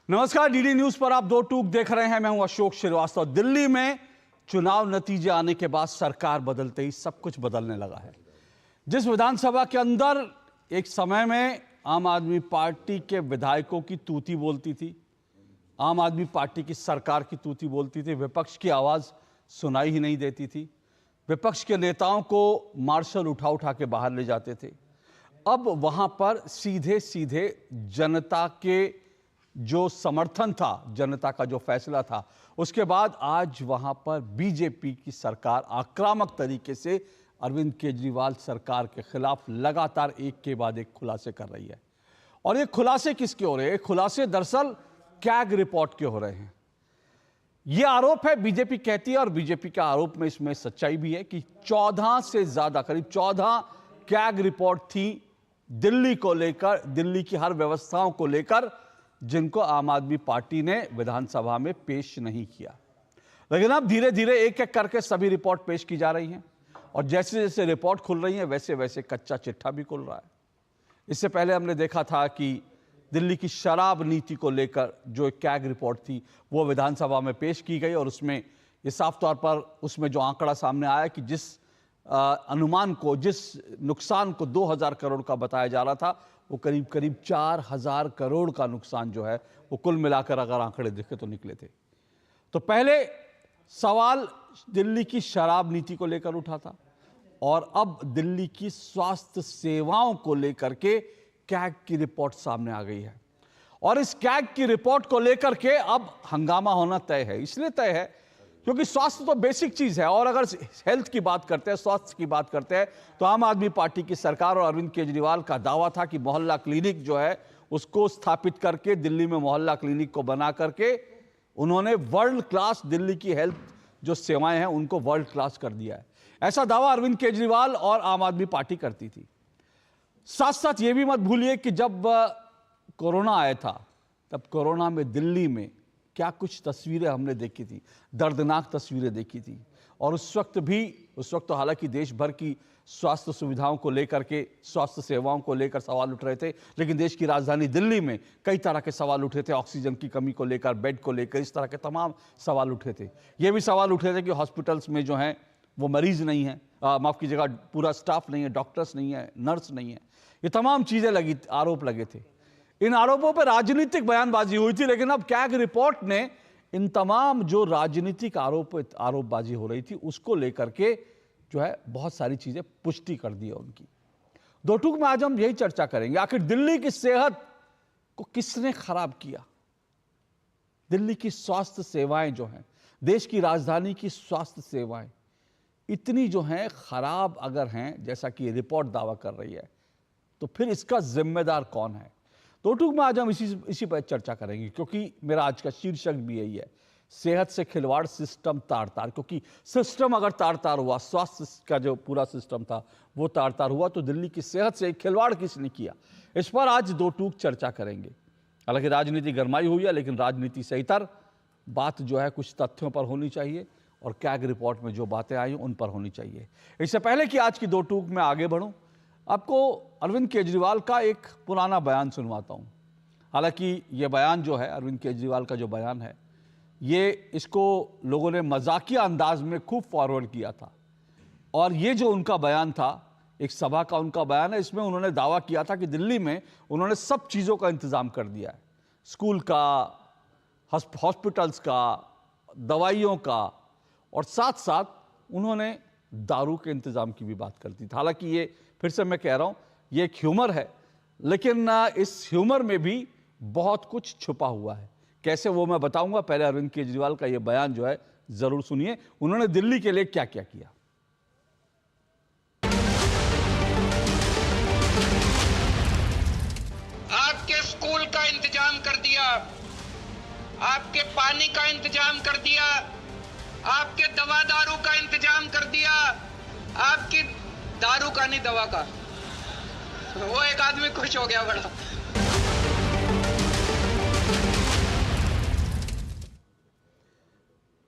नमस्कार, DD news पर आप दो टूक देख रहे हैं। मैं हूं अशोक श्रीवास्तव। दिल्ली में चुनाव नतीजे आने के बाद सरकार बदलते ही सब कुछ बदलने लगा है। जिस विधानसभा के अंदर एक समय में आम आदमी पार्टी के विधायकों की तूती बोलती थी, आम आदमी पार्टी की सरकार की तूती बोलती थी, विपक्ष की आवाज सुनाई ही नहीं देती थी, विपक्ष के नेताओं को मार्शल उठा उठा के बाहर ले जाते थे, अब वहां पर सीधे सीधे जनता के जो समर्थन था, जनता का जो फैसला था, उसके बाद आज वहां पर बीजेपी की सरकार आक्रामक तरीके से अरविंद केजरीवाल सरकार के खिलाफ लगातार एक के बाद एक खुलासे कर रही है। और ये खुलासे किसके हो रहे हैं? खुलासे दरअसल कैग रिपोर्ट के हो रहे हैं। ये आरोप है, बीजेपी कहती है, और बीजेपी के आरोप में इसमें सच्चाई भी है कि 14 से ज्यादा, करीब 14 कैग रिपोर्ट थी दिल्ली को लेकर, दिल्ली की हर व्यवस्थाओं को लेकर, जिनको आम आदमी पार्टी ने विधानसभा में पेश नहीं किया। लेकिन अब धीरे धीरे एक एक करके सभी रिपोर्ट पेश की जा रही हैं, और जैसे जैसे रिपोर्ट खुल रही है वैसे वैसे कच्चा चिट्ठा भी खुल रहा है। इससे पहले हमने देखा था कि दिल्ली की शराब नीति को लेकर जो एक कैग रिपोर्ट थी वो विधानसभा में पेश की गई, और उसमें ये साफ तौर पर उसमें जो आंकड़ा सामने आया कि जिस अनुमान को, जिस नुकसान को 2000 करोड़ का बताया जा रहा था, वो करीब करीब 4000 करोड़ का नुकसान जो है वो कुल मिलाकर अगर आंकड़े देखे तो निकले थे। तो पहले सवाल दिल्ली की शराब नीति को लेकर उठा था, और अब दिल्ली की स्वास्थ्य सेवाओं को लेकर के कैग की रिपोर्ट सामने आ गई है। और इस कैग की रिपोर्ट को लेकर के अब हंगामा होना तय है। इसलिए तय है क्योंकि स्वास्थ्य तो बेसिक चीज है, और अगर हेल्थ की बात करते हैं, स्वास्थ्य की बात करते हैं, तो आम आदमी पार्टी की सरकार और अरविंद केजरीवाल का दावा था कि मोहल्ला क्लिनिक जो है उसको स्थापित करके, दिल्ली में मोहल्ला क्लिनिक को बना करके उन्होंने वर्ल्ड क्लास दिल्ली की हेल्थ जो सेवाएं हैं उनको वर्ल्ड क्लास कर दिया है। ऐसा दावा अरविंद केजरीवाल और आम आदमी पार्टी करती थी। साथ साथ ये भी मत भूलिए कि जब कोरोना आया था, तब कोरोना में दिल्ली में क्या कुछ तस्वीरें हमने देखी थी, दर्दनाक तस्वीरें देखी थी। और उस वक्त तो हालांकि देश भर की स्वास्थ्य सुविधाओं को लेकर के, स्वास्थ्य सेवाओं को लेकर सवाल उठ रहे थे, लेकिन देश की राजधानी दिल्ली में कई तरह के सवाल उठे थे। ऑक्सीजन की कमी को लेकर, बेड को लेकर, इस तरह के तमाम सवाल उठे थे। ये भी सवाल उठे थे कि हॉस्पिटल्स में जो हैं वो मरीज नहीं है, माफ कीजिएगा, पूरा स्टाफ नहीं है, डॉक्टर्स नहीं है, नर्स नहीं है। ये तमाम चीजें आरोप लगे थे। इन आरोपों पर राजनीतिक बयानबाजी हुई थी, लेकिन अब कैग रिपोर्ट ने इन तमाम जो राजनीतिक आरोपबाजी हो रही थी उसको लेकर के जो है बहुत सारी चीजें पुष्टि कर दी है उनकी। दो टूक में आज हम यही चर्चा करेंगे, आखिर दिल्ली की सेहत को किसने खराब किया? दिल्ली की स्वास्थ्य सेवाएं जो हैं, देश की राजधानी की स्वास्थ्य सेवाएं इतनी जो हैं खराब अगर हैं, जैसा कि रिपोर्ट दावा कर रही है, तो फिर इसका जिम्मेदार कौन है? तो टूक में आज हम इसी पर चर्चा करेंगे, क्योंकि मेरा आज का शीर्षक भी यही है, सेहत से खिलवाड़, सिस्टम तार तार। क्योंकि सिस्टम अगर तार तार हुआ, स्वास्थ्य का जो पूरा सिस्टम था वो तार तार हुआ, तो दिल्ली की सेहत से खिलवाड़ किसने किया? इस पर आज दो टूक चर्चा करेंगे। हालांकि राजनीति गरमाई हुई है, लेकिन राजनीति से इतर बात जो है कुछ तथ्यों पर होनी चाहिए, और कैग रिपोर्ट में जो बातें आई उन पर होनी चाहिए। इससे पहले कि आज की दो टूक में आगे बढ़ूं, आपको अरविंद केजरीवाल का एक पुराना बयान सुनवाता हूं। हालांकि ये बयान जो है, अरविंद केजरीवाल का जो बयान है, ये इसको लोगों ने मजाकिया अंदाज में खूब फॉरवर्ड किया था। और ये जो उनका बयान था, एक सभा का उनका बयान है, इसमें उन्होंने दावा किया था कि दिल्ली में उन्होंने सब चीज़ों का इंतज़ाम कर दिया है, स्कूल का, हॉस्पिटल्स का, दवाइयों का, और साथ साथ उन्होंने दारू के इंतज़ाम की भी बात करती थी। हालांकि ये फिर से मैं कह रहा हूं, ये एक ह्यूमर है, लेकिन इस ह्यूमर में भी बहुत कुछ छुपा हुआ है। कैसे, वो मैं बताऊंगा। पहले अरविंद केजरीवाल का ये बयान जो है जरूर सुनिए, उन्होंने दिल्ली के लिए क्या क्या किया। आपके स्कूल का इंतजाम कर दिया, आपके पानी का इंतजाम कर दिया, आपके दवा दारू का इंतजाम कर दिया, आपकी दारू का नहीं दवा का। वो एक आदमी खुश हो गया बड़ा।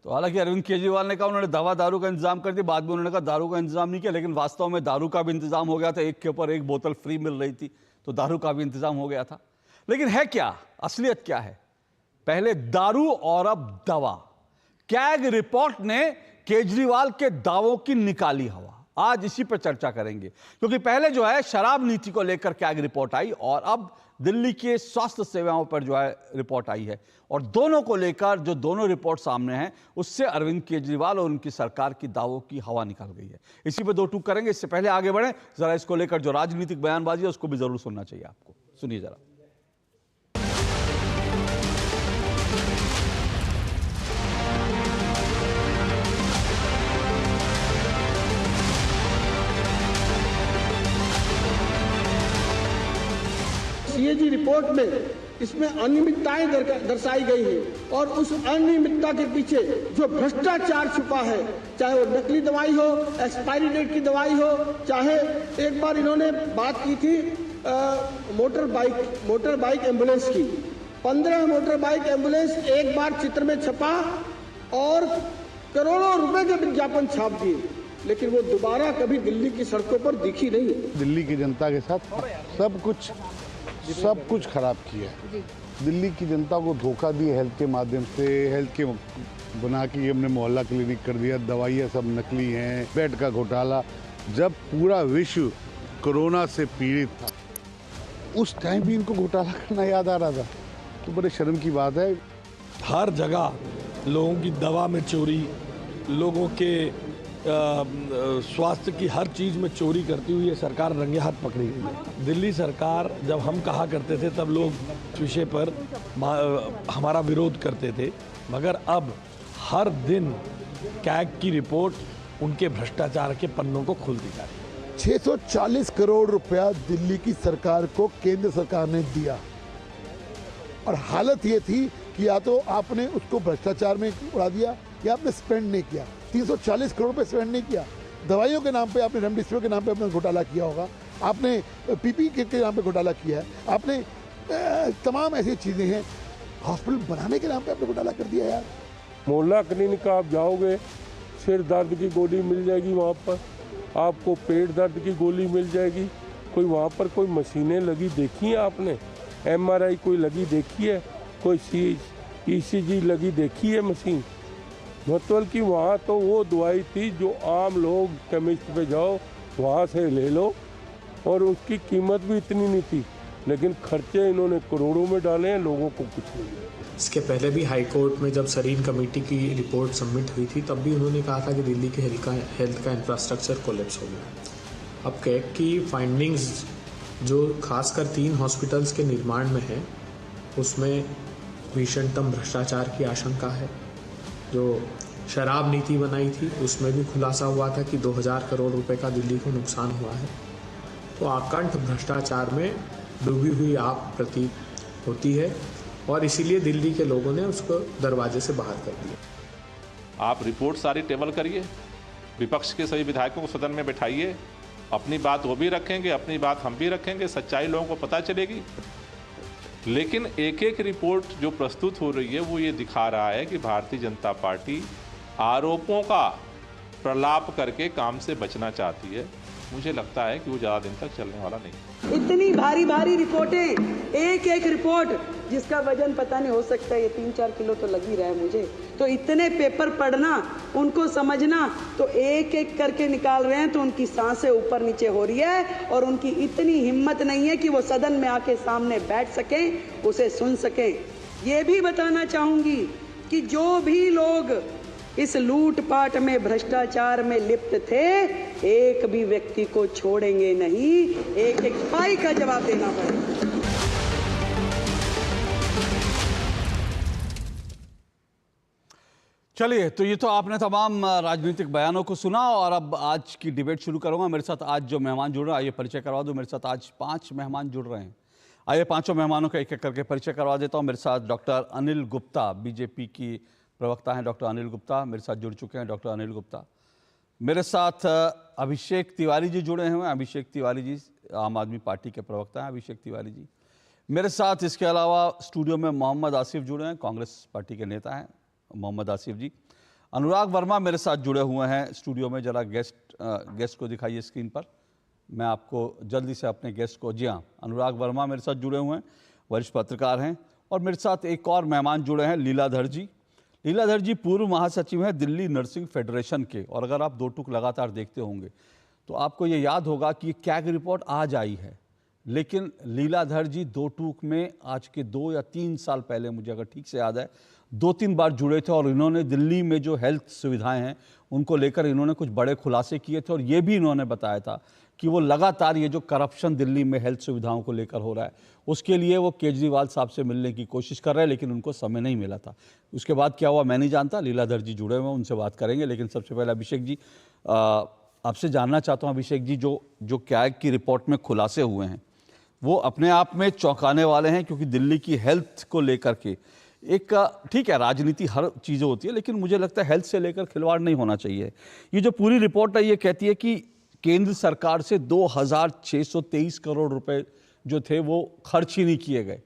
तो हालांकि अरविंद केजरीवाल ने कहा उन्होंने दवा दारू का इंतजाम कर दिया, बाद में उन्होंने कहा दारू का इंतजाम नहीं किया, लेकिन वास्तव में दारू का भी इंतजाम हो गया था। एक के ऊपर एक बोतल फ्री मिल रही थी, तो दारू का भी इंतजाम हो गया था। लेकिन है क्या, असलियत क्या है? पहले दारू और अब दवा। कैग रिपोर्ट ने केजरीवाल के दावों की निकाली हवा। आज इसी पर चर्चा करेंगे, क्योंकि पहले जो है शराब नीति को लेकर कैग रिपोर्ट आई और अब दिल्ली के स्वास्थ्य सेवाओं पर जो है रिपोर्ट आई है, और दोनों को लेकर जो दोनों रिपोर्ट सामने हैं उससे अरविंद केजरीवाल और उनकी सरकार की दावों की हवा निकल गई है। इसी पे दो टूक करेंगे। इससे पहले आगे बढ़े, जरा इसको लेकर जो राजनीतिक बयानबाजी है उसको भी जरूर सुनना चाहिए आपको। सुनिए जरा। सीएजी रिपोर्ट में इसमें अनियमितताएं दर्शाई गई है और उस अनियमितता के पीछे जो भ्रष्टाचार छुपा है, चाहे वो नकली दवाई हो, एक्सपायरी डेट की दवाई हो, चाहे एक बार इन्होंने बात की थी मोटर बाइक एम्बुलेंस की। 15 मोटर बाइक एम्बुलेंस एक बार चित्र में छपा और करोड़ों रुपए के विज्ञापन छाप दिए, लेकिन वो दोबारा कभी दिल्ली की सड़कों पर दिखी नहीं। दिल्ली की जनता के साथ सब कुछ खराब किया है। दिल्ली की जनता को धोखा दिया हेल्थ के माध्यम से, हेल्थ के बना के हमने मोहल्ला क्लिनिक कर दिया, दवाइयाँ सब नकली हैं, बेड का घोटाला। जब पूरा विश्व कोरोना से पीड़ित था उस टाइम भी इनको घोटाला करना याद आ रहा था, तो बड़े शर्म की बात है। हर जगह लोगों की दवा में चोरी, लोगों के स्वास्थ्य की हर चीज़ में चोरी करती हुई ये सरकार रंगे हाथ पकड़ी गई है। दिल्ली सरकार, जब हम कहा करते थे तब लोग इस विषय पर हमारा विरोध करते थे, मगर अब हर दिन कैग की रिपोर्ट उनके भ्रष्टाचार के पन्नों को खोलती जा रही है। 640 करोड़ रुपया दिल्ली की सरकार को केंद्र सरकार ने दिया, और हालत ये थी कि या तो आपने उसको भ्रष्टाचार में उड़ा दिया या आपने स्पेंड नहीं किया। 340 करोड़ रुपए स्पेंड नहीं किया। दवाइयों के नाम पे आपने, रेमडेसिविर के नाम पे आपने घोटाला किया होगा, आपने पीपी किट के नाम पे घोटाला किया है, आपने तमाम ऐसी चीज़ें हैं। हॉस्पिटल बनाने के नाम पे आपने घोटाला कर दिया यार। मोहल्ला क्लिनिक आप जाओगे, सिर दर्द की गोली मिल जाएगी वहाँ पर, आपको पेट दर्द की गोली मिल जाएगी। कोई वहाँ पर कोई मशीनें लगी देखी है आपने? MRI कोई लगी देखी है? कोई ECG लगी देखी है मशीन? मतलब कि वहाँ तो वो दवाई थी जो आम लोग केमिस्ट पे जाओ वहाँ से ले लो, और उसकी कीमत भी इतनी नहीं थी, लेकिन खर्चे इन्होंने करोड़ों में डाले हैं, लोगों को कुछ नहीं। इसके पहले भी हाई कोर्ट में जब सरीन कमेटी की रिपोर्ट सबमिट हुई थी, तब भी उन्होंने कहा था कि दिल्ली के हेल्थ का इंफ्रास्ट्रक्चर कोलैप्स हो गया। अब कैग की फाइंडिंग्स जो खासकर 3 हॉस्पिटल्स के निर्माण में है, उसमें भीषणतम भ्रष्टाचार की आशंका है। जो शराब नीति बनाई थी उसमें भी खुलासा हुआ था कि 2000 करोड़ रुपए का दिल्ली को नुकसान हुआ है। तो आकंठ भ्रष्टाचार में डूबी हुई आग प्रतीत होती है, और इसीलिए दिल्ली के लोगों ने उसको दरवाजे से बाहर कर दिया। आप रिपोर्ट सारी टेबल करिए, विपक्ष के सभी विधायकों को सदन में बैठाइए, अपनी बात वो भी रखेंगे, अपनी बात हम भी रखेंगे, सच्चाई लोगों को पता चलेगी। लेकिन एक एक रिपोर्ट जो प्रस्तुत हो रही है वो ये दिखा रहा है कि भारतीय जनता पार्टी आरोपों का प्रलाप करके काम से बचना चाहती है। मुझे लगता है कि वो ज़्यादा दिन तक चलने वाला नहीं। इतनी भारी भारी रिपोर्टें, एक एक रिपोर्ट जिसका वजन पता नहीं, हो सकता है ये 3-4 किलो तो लग ही रहा है मुझे। तो इतने पेपर पढ़ना, उनको समझना, तो एक एक करके निकाल रहे हैं, तो उनकी सांसें ऊपर नीचे हो रही है, और उनकी इतनी हिम्मत नहीं है कि वो सदन में आके सामने बैठ सकें, उसे सुन सकें। ये भी बताना चाहूँगी कि जो भी लोग इस लूटपाट में, भ्रष्टाचार में लिप्त थे, एक भी व्यक्ति को छोड़ेंगे नहीं, एक एक पाई का जवाब देना पड़ेगा। चलिए, तो ये तो आपने तमाम राजनीतिक बयानों को सुना, और अब आज की डिबेट शुरू करूंगा। मेरे साथ आज जो मेहमान जुड़ रहे हैं, आइए परिचय करवा दूं। मेरे साथ आज 5 मेहमान जुड़ रहे हैं। आइए 5 मेहमानों का एक एक करके परिचय करवा देता हूं। मेरे साथ डॉक्टर अनिल गुप्ता, बीजेपी की प्रवक्ता हैं डॉक्टर अनिल गुप्ता, मेरे साथ जुड़ चुके हैं डॉक्टर अनिल गुप्ता। मेरे साथ अभिषेक तिवारी जी जुड़े हुए हैं। अभिषेक तिवारी जी आम आदमी पार्टी के प्रवक्ता हैं। अभिषेक तिवारी जी मेरे साथ, इसके अलावा स्टूडियो में मोहम्मद आसिफ जुड़े हैं, कांग्रेस पार्टी के नेता हैं मोहम्मद आसिफ जी। अनुराग वर्मा मेरे साथ जुड़े हुए हैं स्टूडियो में। जरा गेस्ट को दिखाइए स्क्रीन पर, मैं आपको जल्दी से अपने गेस्ट को, जी हाँ, अनुराग वर्मा मेरे साथ जुड़े हुए हैं, वरिष्ठ पत्रकार हैं। और मेरे साथ एक और मेहमान जुड़े हैं, लीलाधर जी। लीलाधर जी पूर्व महासचिव हैं दिल्ली नर्सिंग फेडरेशन के, और अगर आप दो टूक लगातार देखते होंगे तो आपको ये याद होगा कि कैग रिपोर्ट आज आई है, लेकिन लीलाधर जी दो टूक में आज के 2 या 3 साल पहले, मुझे अगर ठीक से याद है, 2-3 बार जुड़े थे और इन्होंने दिल्ली में जो हेल्थ सुविधाएं हैं उनको लेकर इन्होंने कुछ बड़े खुलासे किए थे। और ये भी इन्होंने बताया था कि वो लगातार ये जो करप्शन दिल्ली में हेल्थ सुविधाओं को लेकर हो रहा है उसके लिए वो केजरीवाल साहब से मिलने की कोशिश कर रहे हैं, लेकिन उनको समय नहीं मिला था। उसके बाद क्या हुआ मैं नहीं जानता, लीलाधर जी जुड़े हुए हैं, उनसे बात करेंगे। लेकिन सबसे पहले अभिषेक जी, आपसे जानना चाहता हूँ अभिषेक जी, जो कैग की रिपोर्ट में खुलासे हुए हैं वो अपने आप में चौंकाने वाले हैं, क्योंकि दिल्ली की हेल्थ को लेकर के एक, ठीक है राजनीति हर चीज़ें होती है, लेकिन मुझे लगता है हेल्थ से लेकर खिलवाड़ नहीं होना चाहिए। ये जो पूरी रिपोर्ट है ये कहती है कि केंद्र सरकार से 2623 करोड़ रुपए जो थे वो खर्च ही नहीं किए गए।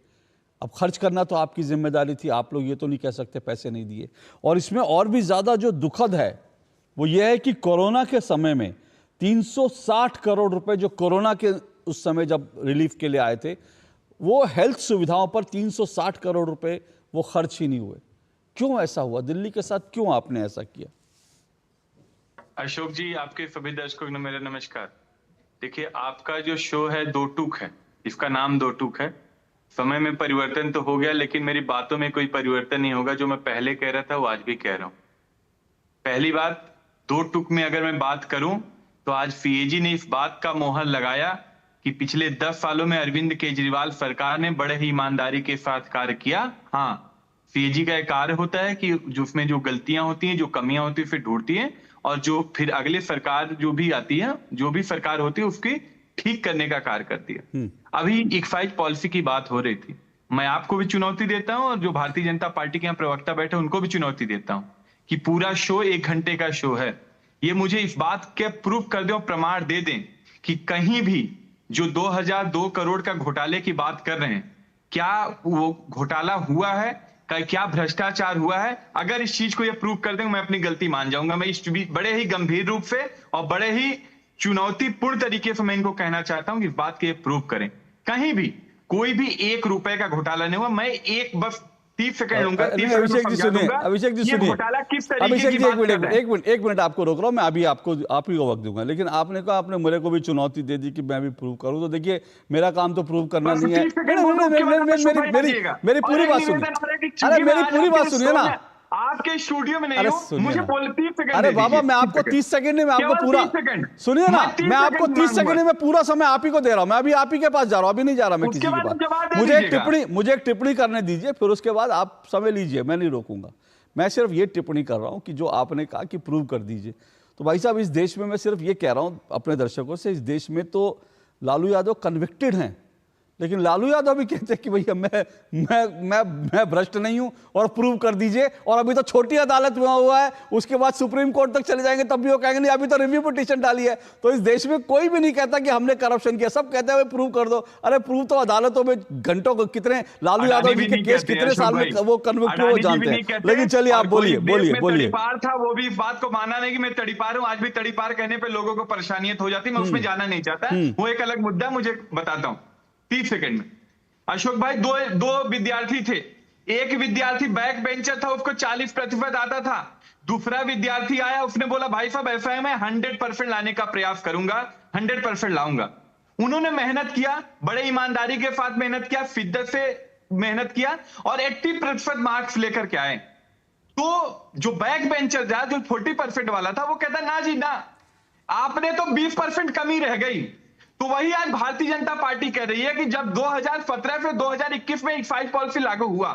अब खर्च करना तो आपकी जिम्मेदारी थी, आप लोग ये तो नहीं कह सकते पैसे नहीं दिए। और इसमें और भी ज़्यादा जो दुखद है वो ये है कि कोरोना के समय में 360 करोड़ रुपए जो कोरोना के उस समय जब रिलीफ के लिए आए थे, वो हेल्थ सुविधाओं पर 360 करोड़ रुपए वो खर्च ही नहीं हुए। क्यों ऐसा हुआ? दिल्ली के साथ क्यों आपने ऐसा किया? अशोक जी, आपके सभी दर्शकों को मेरा नमस्कार। देखिए, आपका जो शो है दो टूक है, इसका नाम दो टूक है। समय में परिवर्तन तो हो गया, लेकिन मेरी बातों में कोई परिवर्तन नहीं होगा। जो मैं पहले कह रहा था वो आज भी कह रहा हूं। पहली बात, दो टूक में अगर मैं बात करूं तो आज सीएजी ने इस बात का मोहर लगाया कि पिछले 10 सालों में अरविंद केजरीवाल सरकार ने बड़े ही ईमानदारी के साथ कार्य किया। हाँ, सीएजी का एक कार्य होता है कि उसमें जो गलतियां होती हैं, जो कमियां होती है, फिर ढूंढती है और जो फिर अगले सरकार जो भी आती है, जो भी सरकार होती है, उसकी ठीक करने का कार्य करती है। अभी एक्साइज पॉलिसी की बात हो रही थी। मैं आपको भी चुनौती देता हूं और जो भारतीय जनता पार्टी के यहाँ प्रवक्ता बैठे उनको भी चुनौती देता हूं कि पूरा शो 1 घंटे का शो है। ये मुझे इस बात के प्रूफ कर दें और प्रमाण दे दें कि कहीं भी जो 2002 करोड़ का घोटाले की बात कर रहे हैं, क्या वो घोटाला हुआ है, क्या भ्रष्टाचार हुआ है? अगर इस चीज को ये प्रूव कर दें, मैं अपनी गलती मान जाऊंगा। मैं इस बड़े ही गंभीर रूप से और बड़े ही चुनौतीपूर्ण तरीके से मैं इनको कहना चाहता हूं कि इस बात के प्रूव करें। कहीं भी कोई भी 1 रुपए का घोटाला नहीं हुआ। मैं एक बस 30 सेकंड लूंगा। अभिषेक जी सुनिए, अभिषेक जी सुनिए, घोटाला किस तरीके अभिषेक की जी बात एक मिनट आपको रोक रहा हूं। मैं अभी आप ही को वक्त दूंगा, लेकिन आपने कहा आपने मेरे को भी चुनौती दे दी कि मैं भी प्रूव करूं। तो देखिए, मेरा काम तो प्रूव करना नहीं है। मेरी पूरी बात सुनिए। अरे मेरी पूरी बात सुनिए ना। आपके स्टूडियो में नहीं हूं, मुझे 30 सेकंड। अरे बाबा, मैं आपको 30 सेकंड में आपको पूरा सुनिए ना, मैं आपको 30 सेकंड में पूरा समय आप ही को दे रहा हूं। मैं अभी आप ही के पास जा रहा हूं, अभी नहीं जा रहा मैं किसी के पास। मुझे एक टिप्पणी करने दीजिए, फिर उसके बाद आप समय लीजिए, मैं नहीं रोकूंगा। मैं सिर्फ ये टिप्पणी कर रहा हूं कि जो आपने कहा कि प्रूव कर दीजिए। तो भाई साहब, इस देश में मैं सिर्फ ये कह रहा हूं अपने दर्शकों से, इस देश में तो लालू यादव कन्विक्टेड हैं, लेकिन लालू यादव भी कहते हैं कि भैया मैं भ्रष्ट नहीं हूं और प्रूव कर दीजिए। और अभी तो छोटी अदालत में हुआ है, उसके बाद सुप्रीम कोर्ट तक चले जाएंगे तब भी वो कहेंगे नहीं, अभी तो रिव्यू पिटीशन डाली है। तो इस देश में कोई भी नहीं कहता कि हमने करप्शन किया, सब कहते हैं प्रूव कर दो। अरे प्रूव तो अदालतों में घंटों को, कितने लालू यादव जी के केस कितने साल में वो कन्विक्ट हुए वो जानते हैं। लेकिन चलिए आप बोलिए। तड़ीपार था, वो भी इस बात को माना नहीं कि मैं तड़ीपार हूं। आज भी तड़ीपार कहने पर लोगों को परेशानियत हो जाती, मैं उसमें जाना नहीं चाहता। वो एक अलग मुद्दा, मुझे बताता हूं 30 सेकंड में। अशोक भाई, दो विद्यार्थी थे। एक विद्यार्थी बैक बेंचर था, उसको 40% आता था। दूसरा विद्यार्थी आया, उसने बोला भाई साहब ऐसा है, मैं 100% लाने का प्रयास करूंगा, 100% लाऊंगा। उन्होंने मेहनत किया, बड़े ईमानदारी के साथ मेहनत किया, शिद्दत से मेहनत किया और 80% मार्क्स लेकर के आए। तो जो बैक बेंचर था, जो 40% वाला था, वो कहता ना जी ना, आपने तो 20% कमी रह गई। तो वही आज भारतीय जनता पार्टी कह रही है कि जब 2017 से 2021 में एक्साइज पॉलिसी लागू हुआ,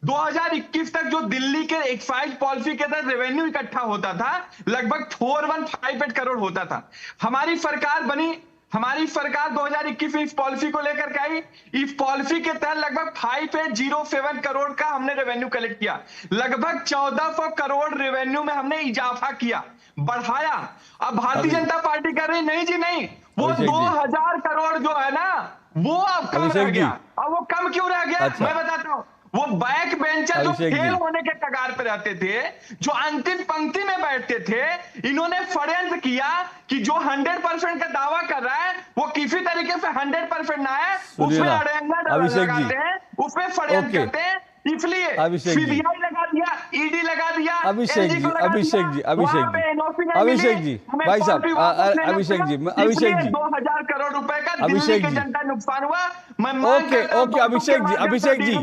2021 तक जो दिल्ली के एक्साइज पॉलिसी के तहत रेवेन्यू इकट्ठा होता था, लगभग 4158 करोड़ होता था। हमारी सरकार बनी, हमारी सरकार 2021 में इस पॉलिसी को लेकर के आई। इस पॉलिसी के तहत लगभग 5807 करोड़ का हमने रेवेन्यू कलेक्ट किया। लगभग 1400 करोड़ रेवेन्यू में हमने इजाफा किया, बढ़ाया। अब भारतीय जनता पार्टी कर रही नहीं जी नहीं, वो 2000 करोड़ जो है ना, वो अब कम रह गया। और वो कम क्यों रह गया? मैं बताता हूं। वो बैक बेंचर जो फेल होने के कगार पर रहते थे, जो अंतिम पंक्ति में बैठते थे, इन्होंने षड्यंत्र किया कि जो 100% का दावा कर रहा है वो किसी तरीके से 100% ना है, उसमें अड़ंगा लगाते हैं। उसमें षड्यंत्र करते हैं, इसलिए अभिषेक जी। सीबीआई लगा दिया, ईडी लगा दिया, अभिषेक LG जी, को लगा अभिषेक दिया, जी, अभिषेक वहाँ पे जी, NOC नहीं अभिषेक मिली, जी, हमें भाई साहब, कॉपी वापस लेना अभिषेक पड़ा, जी, अभिषेक जी, 2000 करोड़ रुपए का अभिषेक दिल्ली जी। की जनता नुकसान हुआ। मैं मांग ओके करता हूं ओके अभिषेक जी, अभिषेक जी,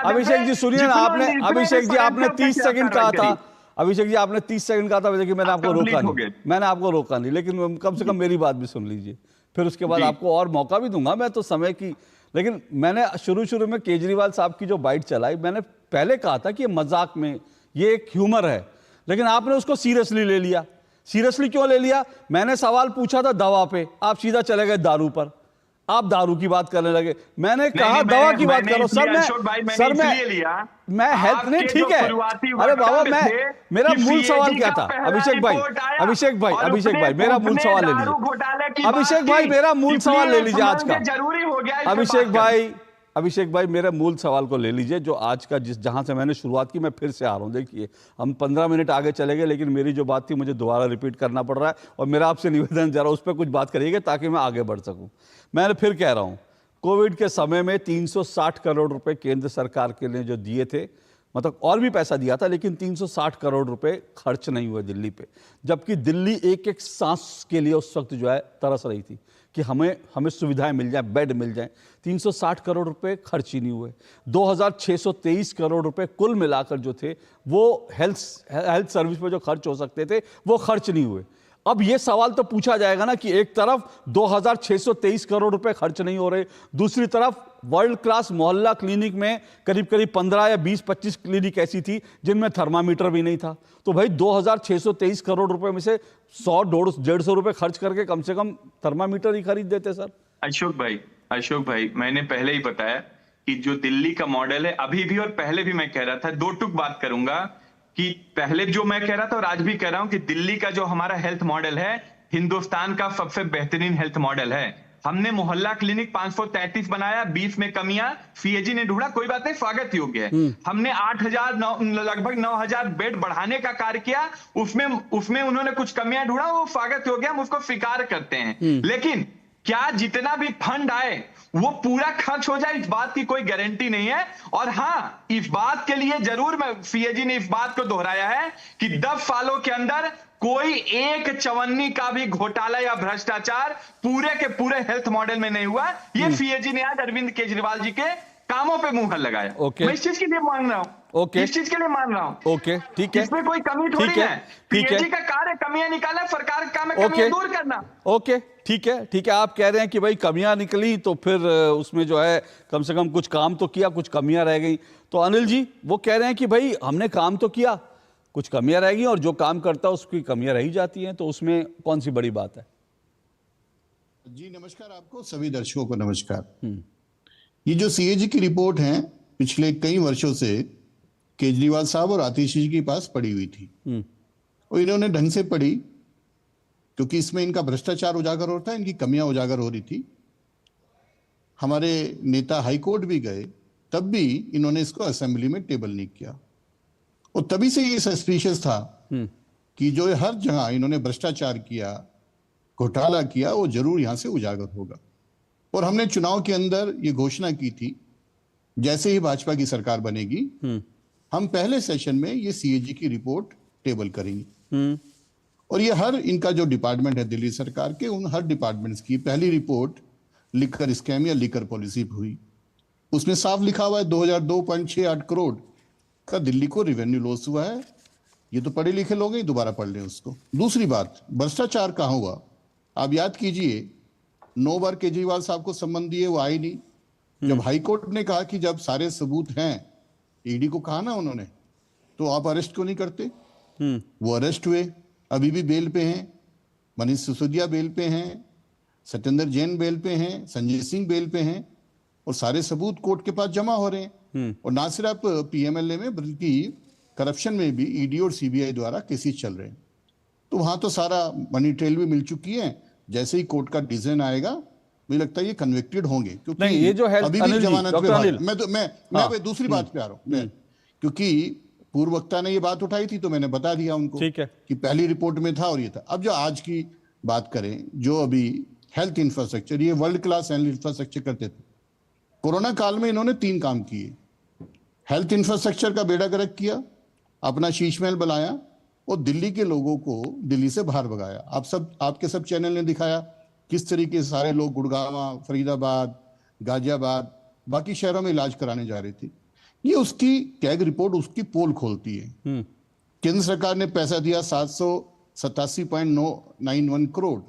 अभिषेक जी सुनिए ना, आपने अभिषेक जी आपने 30 सेकंड कहा था, अभिषेक जी आपने 30 सेकंड कहा था, देखिए मैंने आपको रोका नहीं, मैंने आपको रोका नहीं, लेकिन कम से कम मेरी बात भी सुन लीजिए, फिर उसके बाद आपको और मौका भी दूंगा मैं तो समय की। लेकिन मैंने शुरू में केजरीवाल साहब की जो बाइट चलाई, मैंने पहले कहा था कि ये मजाक में, ये एक ह्यूमर है, लेकिन आपने उसको सीरियसली ले लिया। सीरियसली क्यों ले लिया? मैंने सवाल पूछा था दवा पे, आप सीधा चले गए दारू पर, आप दारू की बात करने लगे। मैंने कहा दवा की बात करो सर, मैं हेल्थ नहीं, ठीक है, अरे बाबा मैं, मेरा मूल सवाल क्या था? अभिषेक भाई, अभिषेक भाई, अभिषेक भाई मेरा मूल सवाल ले लीजिए, अभिषेक भाई मेरा मूल सवाल ले लीजिए आज का, जरूरी हो गया अभिषेक भाई मेरे मूल सवाल को ले लीजिए, जो आज का जहां से मैंने शुरुआत की, मैं फिर से आ रहा हूं। देखिए हम 15 मिनट आगे चले गए, लेकिन मेरी जो बात थी मुझे दोबारा रिपीट करना पड़ रहा है, और मेरा आपसे निवेदन जरा उस पर कुछ बात करिएगा ताकि मैं आगे बढ़ सकूं। मैं फिर कह रहा हूं, कोविड के समय में 360 करोड़ रुपए केंद्र सरकार के लिए जो दिए थे, मतलब और भी पैसा दिया था, लेकिन 360 करोड़ रुपए खर्च नहीं हुए दिल्ली पे, जबकि दिल्ली एक एक सांस के लिए उस वक्त जो है तरस रही थी कि हमें सुविधाएं मिल जाए, बेड मिल जाए। 360 करोड़ रुपए खर्च ही नहीं हुए। 2623 करोड़ रुपए कुल मिलाकर जो थे वो हेल्थ सर्विस पे जो खर्च हो सकते थे वो खर्च नहीं हुए। अब ये सवाल तो पूछा जाएगा ना कि एक तरफ 2623 करोड़ रुपए खर्च नहीं हो रहे, दूसरी तरफ वर्ल्ड क्लास मोहल्ला क्लिनिक में करीब 15 या 20-25 क्लिनिक ऐसी थी जिनमें थर्मामीटर भी नहीं था। तो भाई 2623 करोड़ रुपए में से 100-150 रुपए खर्च करके कम से कम थर्मामीटर ही खरीद देते सर। अशोक भाई मैंने पहले ही बताया कि जो दिल्ली का मॉडल है, अभी भी और पहले भी मैं कह रहा था, दो टुक बात करूंगा कि पहले जो मैं कह रहा था और आज भी कह रहा हूं कि दिल्ली का जो हमारा हेल्थ मॉडल है हिंदुस्तान का सबसे बेहतरीन हेल्थ मॉडल है। हमने मोहल्ला क्लिनिक 533 बनाया, 20 में कमियां सीएजी ने ढूंढा, कोई बात नहीं, स्वागत योग्य है। हमने 8000 लगभग 9000 बेड बढ़ाने का कार्य किया, उसमें उन्होंने कुछ कमियां ढूंढा, वो स्वागत योग्य, हम उसको स्वीकार करते हैं। लेकिन क्या जितना भी फंड आए वो पूरा खर्च हो जाए, इस बात की कोई गारंटी नहीं है। और हां, इस बात के लिए जरूर मैं सीएजी ने इस बात को दोहराया है कि 10 सालों के अंदर कोई एक चवन्नी का भी घोटाला या भ्रष्टाचार पूरे के पूरे हेल्थ मॉडल में नहीं हुआ। ये सीएजी ने आज अरविंद केजरीवाल जी के कामों पे मुहर लगाया। मैं इस चीज के लिए मान रहा हूं, इस चीज के लिए मान रहा हूं। ओके ठीक है, इसमें कोई कमी थोड़ी है। सीएजी का कार्य कमियां निकालना, सरकार का काम है कमियां दूर करना। ओके ठीक है, आप कह रहे हैं कि भाई कमियां निकली तो फिर उसमें जो है कम से कम कुछ काम तो किया, कुछ कमियां रह गई। तो अनिल जी वो कह रहे हैं कि भाई हमने काम तो किया, कुछ कमियां रह गई, और जो काम करता है उसकी कमियां रही जाती हैं, तो उसमें कौन सी बड़ी बात है? जी नमस्कार, आपको सभी दर्शकों को नमस्कार। ये जो सीएजी की रिपोर्ट है पिछले कई वर्षों से केजरीवाल साहब और आतिशी जी के पास पड़ी हुई थी, और इन्होंने ढंग से पढ़ी क्योंकि इसमें इनका भ्रष्टाचार उजागर होता है, इनकी कमियां उजागर हो रही थी। हमारे नेता हाईकोर्ट भी गए, तब भी इन्होंने इसको असेंबली में टेबल नहीं किया, और तभी से ये सस्पिशियस था कि जो हर जगह इन्होंने भ्रष्टाचार किया, घोटाला किया, वो जरूर यहां से उजागर होगा। और हमने चुनाव के अंदर ये घोषणा की थी, जैसे ही भाजपा की सरकार बनेगी हम पहले सेशन में ये सीएजी की रिपोर्ट टेबल करेंगे। और ये हर इनका जो डिपार्टमेंट है दिल्ली सरकार के, उन हर डिपार्टमेंट्स की पहली रिपोर्ट लिकर स्कैम या लिकर पॉलिसी हुई। उसमें साफ लिखा हुआ है 2002.68 करोड़ का दिल्ली को रेवेन्यू लॉस हुआ है। ये तो पढ़े लिखे लोग हैं, दोबारा पढ़ लें उसको। दूसरी बात, भ्रष्टाचार कहाँ हुआ? आप याद कीजिए, 9 बार केजरीवाल साहब को सम्मन दिए, वो आए नहीं। जब हाईकोर्ट ने कहा कि जब सारे सबूत हैं, ईडी को कहा ना उन्होंने, तो आप अरेस्ट क्यों नहीं करते? वो अरेस्ट हुए, अभी भी बेल पे हैं। मनीष सिसोदिया बेल पे हैं, सत्येंद्र जैन बेल पे हैं, संजय सिंह बेल पे हैं, और सारे सबूत कोर्ट के पास जमा हो रहे हैं। और ना सिर्फ पीएमएलए में बल्कि करप्शन में भी ईडी और सीबीआई द्वारा केसेस चल रहे हैं। तो वहां तो सारा मनी ट्रेल भी मिल चुकी है। जैसे ही कोर्ट का डिसीजन आएगा, मुझे लगता है ये कन्विक्टेड होंगे, क्योंकि नहीं, ये जो है अभी भी जमानत पे। मैं दूसरी बात पे आ रहा हूं, क्योंकि पूर्व वक्ता ने ये बात उठाई थी तो मैंने बता दिया उनको कि पहली रिपोर्ट में था और ये था। अब जो आज की बात करें, जो अभी हेल्थ इंफ्रास्ट्रक्चर, ये वर्ल्ड क्लास हेल्थ इंफ्रास्ट्रक्चर करते थे, कोरोना काल में इन्होंने 3 काम किए। हेल्थ इंफ्रास्ट्रक्चर का बेड़ा गर्क किया, अपना शीश महल बनाया और दिल्ली के लोगों को दिल्ली से बाहर भगाया। आपके सब चैनल ने दिखाया किस तरीके से सारे लोग गुड़गांव, फरीदाबाद, गाजियाबाद, बाकी शहरों में इलाज कराने जा रहे थे। ये उसकी कैग रिपोर्ट उसकी पोल खोलती है। केंद्र सरकार ने पैसा दिया 787.91 करोड़,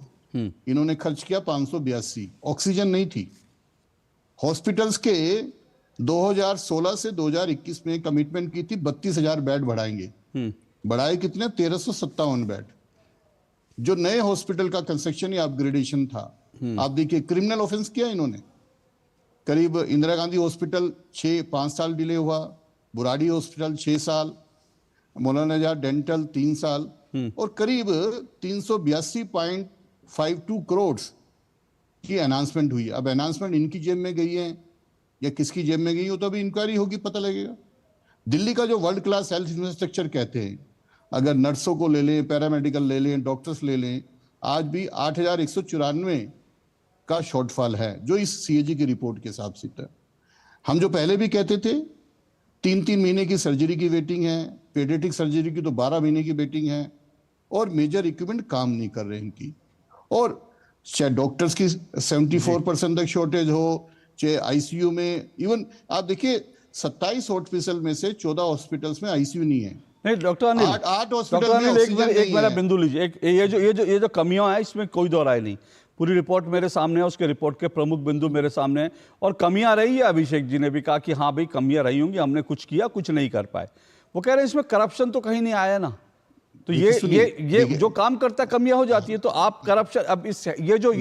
इन्होंने खर्च किया 582। ऑक्सीजन नहीं थी। हॉस्पिटल्स के 2016 से 2021 में कमिटमेंट की थी 32,000 बेड बढ़ाएंगे, बढ़ाए कितने? 1357 बेड। जो नए हॉस्पिटल का कंस्ट्रक्शन या अपग्रेडेशन था, आप देखिए क्रिमिनल ऑफेंस किया इन्होंने। करीब इंदिरा गांधी हॉस्पिटल 5 साल डिले हुआ, बुराड़ी हॉस्पिटल 6 साल, मौलाना आजाद डेंटल 3 साल और करीब 382.52 करोड़ की एनाउंसमेंट हुई। अब एनाउंसमेंट इनकी जेब में गई है या किसकी जेब में गई हो तो अभी इंक्वायरी होगी, पता लगेगा। दिल्ली का जो वर्ल्ड क्लास हेल्थ इंफ्रास्ट्रक्चर कहते हैं, अगर नर्सों को ले लें, पैरामेडिकल ले लें, डॉक्टर्स ले लें, आज भी 8,194 का शॉर्टफॉल है जो इस सीएजी की रिपोर्ट के हिसाब से था। हम जो पहले भी कहते थे 3-3 महीने की सर्जरी की वेटिंग है, पेडियाट्रिक सर्जरी की तो 12 महीने की वेटिंग है और मेजर इक्विपमेंट काम नहीं कर रहे इनकी। और चाहे डॉक्टर्स की 74% तक शॉर्टेज हो, चाहे आईसीयू में, इवन आप देखिए 27 हॉस्पिटल में से 14 हॉस्पिटल्स में आईसीयू नहीं है। नहीं डॉक्टर अनिल, 8 हॉस्पिटल में ऑक्सीजन एक मेरा बिंदु लीजिए। ये जो कमियां हैं इसमें कोई दो राय नहीं। पूरी रिपोर्ट मेरे सामने है, उसके रिपोर्ट के प्रमुख बिंदु मेरे सामने हैं और कमियां रही है। अभिषेक जी ने भी कहा कि हाँ भाई कमियां रही होंगी, हमने कुछ किया, कुछ नहीं कर पाए। वो कह रहे हैं इसमें करप्शन तो कहीं नहीं आया ना, तो ये जो काम करता है कमियां हो जाती है। तो आप करप्शन, अब इस ये जो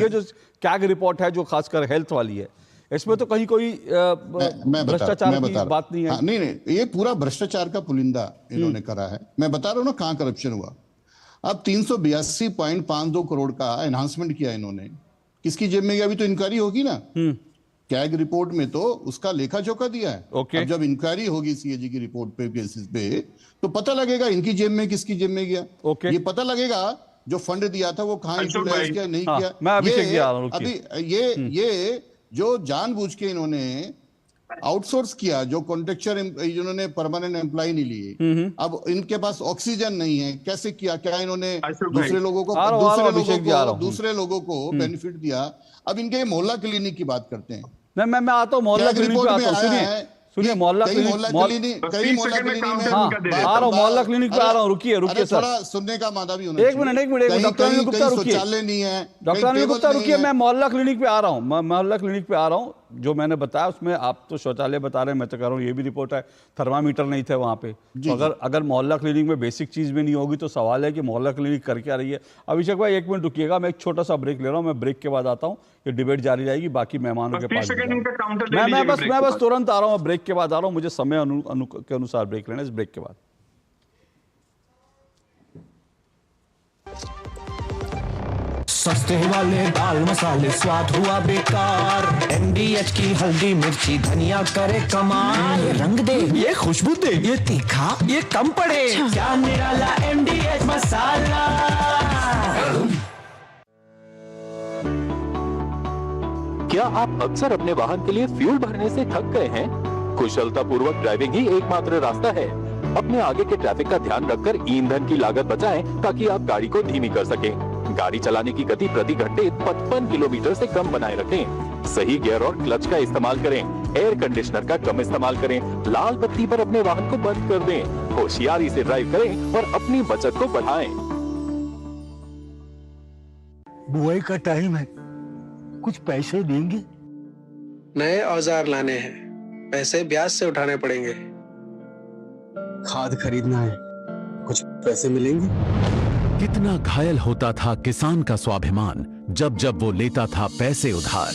कैग रिपोर्ट है जो खासकर हेल्थ वाली है, इसमें तो कहीं कोई भ्रष्टाचार की बात नहीं है। नहीं, ये पूरा भ्रष्टाचार का पुलिंदा इन्होंने करा है। मैं बता रहा हूँ ना कहाँ करप्शन हुआ। अब 382.52 करोड़ का एनहांसमेंट किया इन्होंने, किसकी जेब में गया? अभी तो इंक्वायरी होगी ना। कैग रिपोर्ट में तो उसका लेखा जोखा दिया है। अब जब इंक्वायरी होगी सीएजी की रिपोर्ट पे बेसिस पे तो पता लगेगा इनकी जेब में किसकी जेब में गया। ये पता लगेगा जो फंड दिया था वो कहाँ यूटिलाइज किया, नहीं किया। अभी ये जो जानबूझ के इन्होंने आउटसोर्स किया, जो कॉन्ट्रेक्चर इन्होंने परमानेंट एम्प्लॉय नहीं लिए, अब इनके पास ऑक्सीजन नहीं है, कैसे किया? क्या इन्होंने दूसरे लोगों को बेनिफिट दिया? अब इनके मोहल्ला क्लिनिक की बात करते हैं। मैं आता हूँ मोहल्ला क्लिनिक पे आता हूँ। सुनिए मोहल्ला क्लिनिक में आ रहा हूँ, मोहल्ला क्लिनिक पे आ रहा हूँ। रुकिए सर, थोड़ा सुनने का मादा भी होना। एक मिनट डॉक्टर अनिल गुप्ता रुकिए, नहीं है डॉक्टर अनिल गुप्ता रुकिए। मैं मोहल्ला क्लिनिक पे आ रहा हूँ, मोहल्ला क्लिनिक पे आ रहा हूँ। जो मैंने बताया उसमें आप तो शौचालय बता रहे हैं, मैं तो कह रहा हूँ ये भी रिपोर्ट है, थर्मामीटर नहीं थे वहाँ पे। तो अगर मोहल्ला क्लिनिक में बेसिक चीज भी नहीं होगी तो सवाल है कि मोहल्ला क्लिनिक कर क्या रही है। अभिषेक भाई 1 मिनट रुकिएगा, मैं एक छोटा सा ब्रेक ले रहा हूँ, मैं ब्रेक के बाद आता हूँ। ये डिबेट जारी रहेगी बाकी मेहमानों के पास। मैं बस तुरंत आ रहा हूँ, ब्रेक के बाद आ रहा हूँ। मुझे समय के अनुसार ब्रेक लेना है। इस ब्रेक के बाद सस्ते वाले दाल मसाले स्वाद हुआ बेकार। MDH की हल्दी मिर्ची धनिया करे कमाल। ये रंग दे, ये खुशबू दे, ये तीखा, ये कम पड़े। क्या निराला MDH मसाला। क्या आप अक्सर अपने वाहन के लिए फ्यूल भरने से थक गए हैं? कुशलतापूर्वक ड्राइविंग ही एकमात्र रास्ता है। अपने आगे के ट्रैफिक का ध्यान रखकर ईंधन की लागत बचाएं ताकि आप गाड़ी को धीमी कर सकें। गाड़ी चलाने की गति प्रति घंटे 55 किलोमीटर से कम बनाए रखें। सही गियर और क्लच का इस्तेमाल करें। एयर कंडीशनर का कम इस्तेमाल करें। लाल बत्ती पर अपने वाहन को बंद कर दें। होशियारी से ड्राइव करें और अपनी बचत को बढ़ाएं। बुआई का टाइम है, कुछ पैसे देंगे? नए औजार लाने हैं, पैसे ब्याज से उठाने पड़ेंगे। खाद खरीदना है, कुछ पैसे मिलेंगे? कितना घायल होता था किसान का स्वाभिमान जब जब वो लेता था पैसे उधार।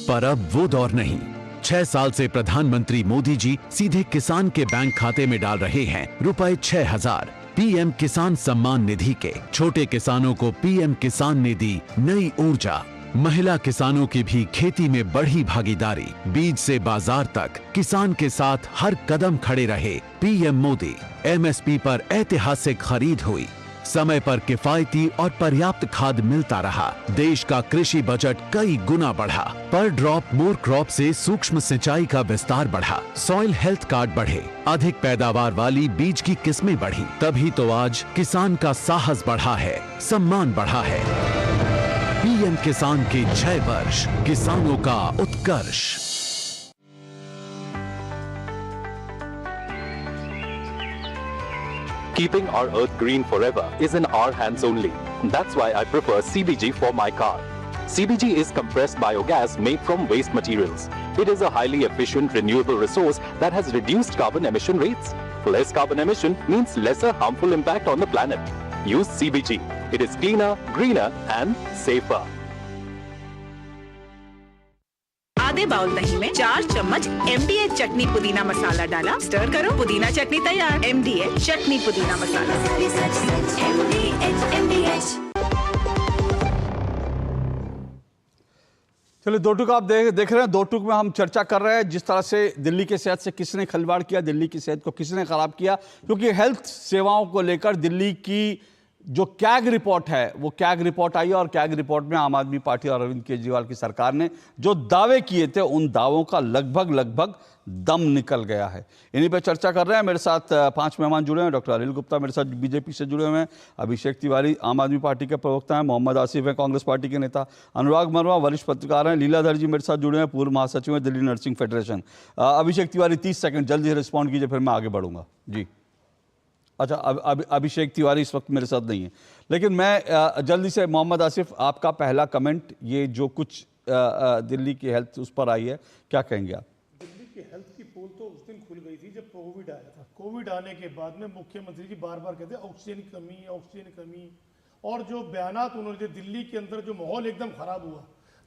पर अब वो दौर नहीं। 6 साल से प्रधानमंत्री मोदी जी सीधे किसान के बैंक खाते में डाल रहे हैं रुपए 6,000 पीएम किसान सम्मान निधि के। छोटे किसानों को पीएम किसान ने दी नई ऊर्जा। महिला किसानों की भी खेती में बढ़ी भागीदारी। बीज से बाजार तक किसान के साथ हर कदम खड़े रहे पीएम मोदी। एमएसपी पर ऐतिहासिक खरीद हुई। समय पर किफायती और पर्याप्त खाद मिलता रहा, देश का कृषि बजट कई गुना बढ़ा। पर ड्रॉप मोर क्रॉप से सूक्ष्म सिंचाई का विस्तार बढ़ा, सॉइल हेल्थ कार्ड बढ़े, अधिक पैदावार वाली बीज की किस्में बढ़ी। तभी तो आज किसान का साहस बढ़ा है, सम्मान बढ़ा है। पीएम किसान के 6 वर्ष, किसानों का उत्कर्ष। Keeping our earth green forever is in our hands only. That's why I prefer CBG for my car. CBG is compressed biogas made from waste materials. It is a highly efficient renewable resource that has reduced carbon emission rates. Less carbon emission means lesser harmful impact on the planet. Use CBG. It is cleaner, greener and safer. आधे bowl दही में 4 चम्मच MDH चटनी पुदीना मसाला डाला, stir करो, पुदीना चटनी तैयार। MDH चटनी पुदीना मसाला। चलिए, दो टूक आप देख रहे हैं। दो टूक में हम चर्चा कर रहे हैं जिस तरह से दिल्ली की सेहत से किसने खिलवाड़ किया, दिल्ली की सेहत को किसने खराब किया। क्योंकि हेल्थ सेवाओं को लेकर दिल्ली की जो कैग रिपोर्ट है, वो कैग रिपोर्ट आई है और कैग रिपोर्ट में आम आदमी पार्टी और अरविंद केजरीवाल की सरकार ने जो दावे किए थे, उन दावों का लगभग दम निकल गया है। इन्हीं पे चर्चा कर रहे हैं। मेरे साथ 5 मेहमान जुड़े हैं। डॉक्टर अनिल गुप्ता मेरे साथ बीजेपी से जुड़े हुए हैं, अभिषेक तिवारी आम आदमी पार्टी के प्रवक्ता हैं, मोहम्मद आसिफ हैं कांग्रेस पार्टी के नेता, अनुराग वर्मा वरिष्ठ पत्रकार हैं, लीलाधर जी मेरे साथ जुड़े हैं, पूर्व महासचिव हैं Delhi nursing federation. Abhishek Tiwari 30 second जल्दी से रिस्पॉन्ड कीजिए, फिर मैं आगे बढ़ूंगा जी। अच्छा, अभिषेक तिवारी इस वक्त मेरे साथ नहीं है, लेकिन मैं जल्दी से मोहम्मद आसिफ, आपका पहला कमेंट, ये जो कुछ दिल्ली की हेल्थ उस पर आई है, क्या कहेंगे आप? दिल्ली की हेल्थ की पोल तो उस दिन खुल गई थी जब कोविड आया था। कोविड आने के बाद में मुख्यमंत्री जी बार बार कहते ऑक्सीजन की कमी, और जो बयानात उन्होंने दिए, दिल्ली के अंदर जो माहौल एकदम खराब हुआ,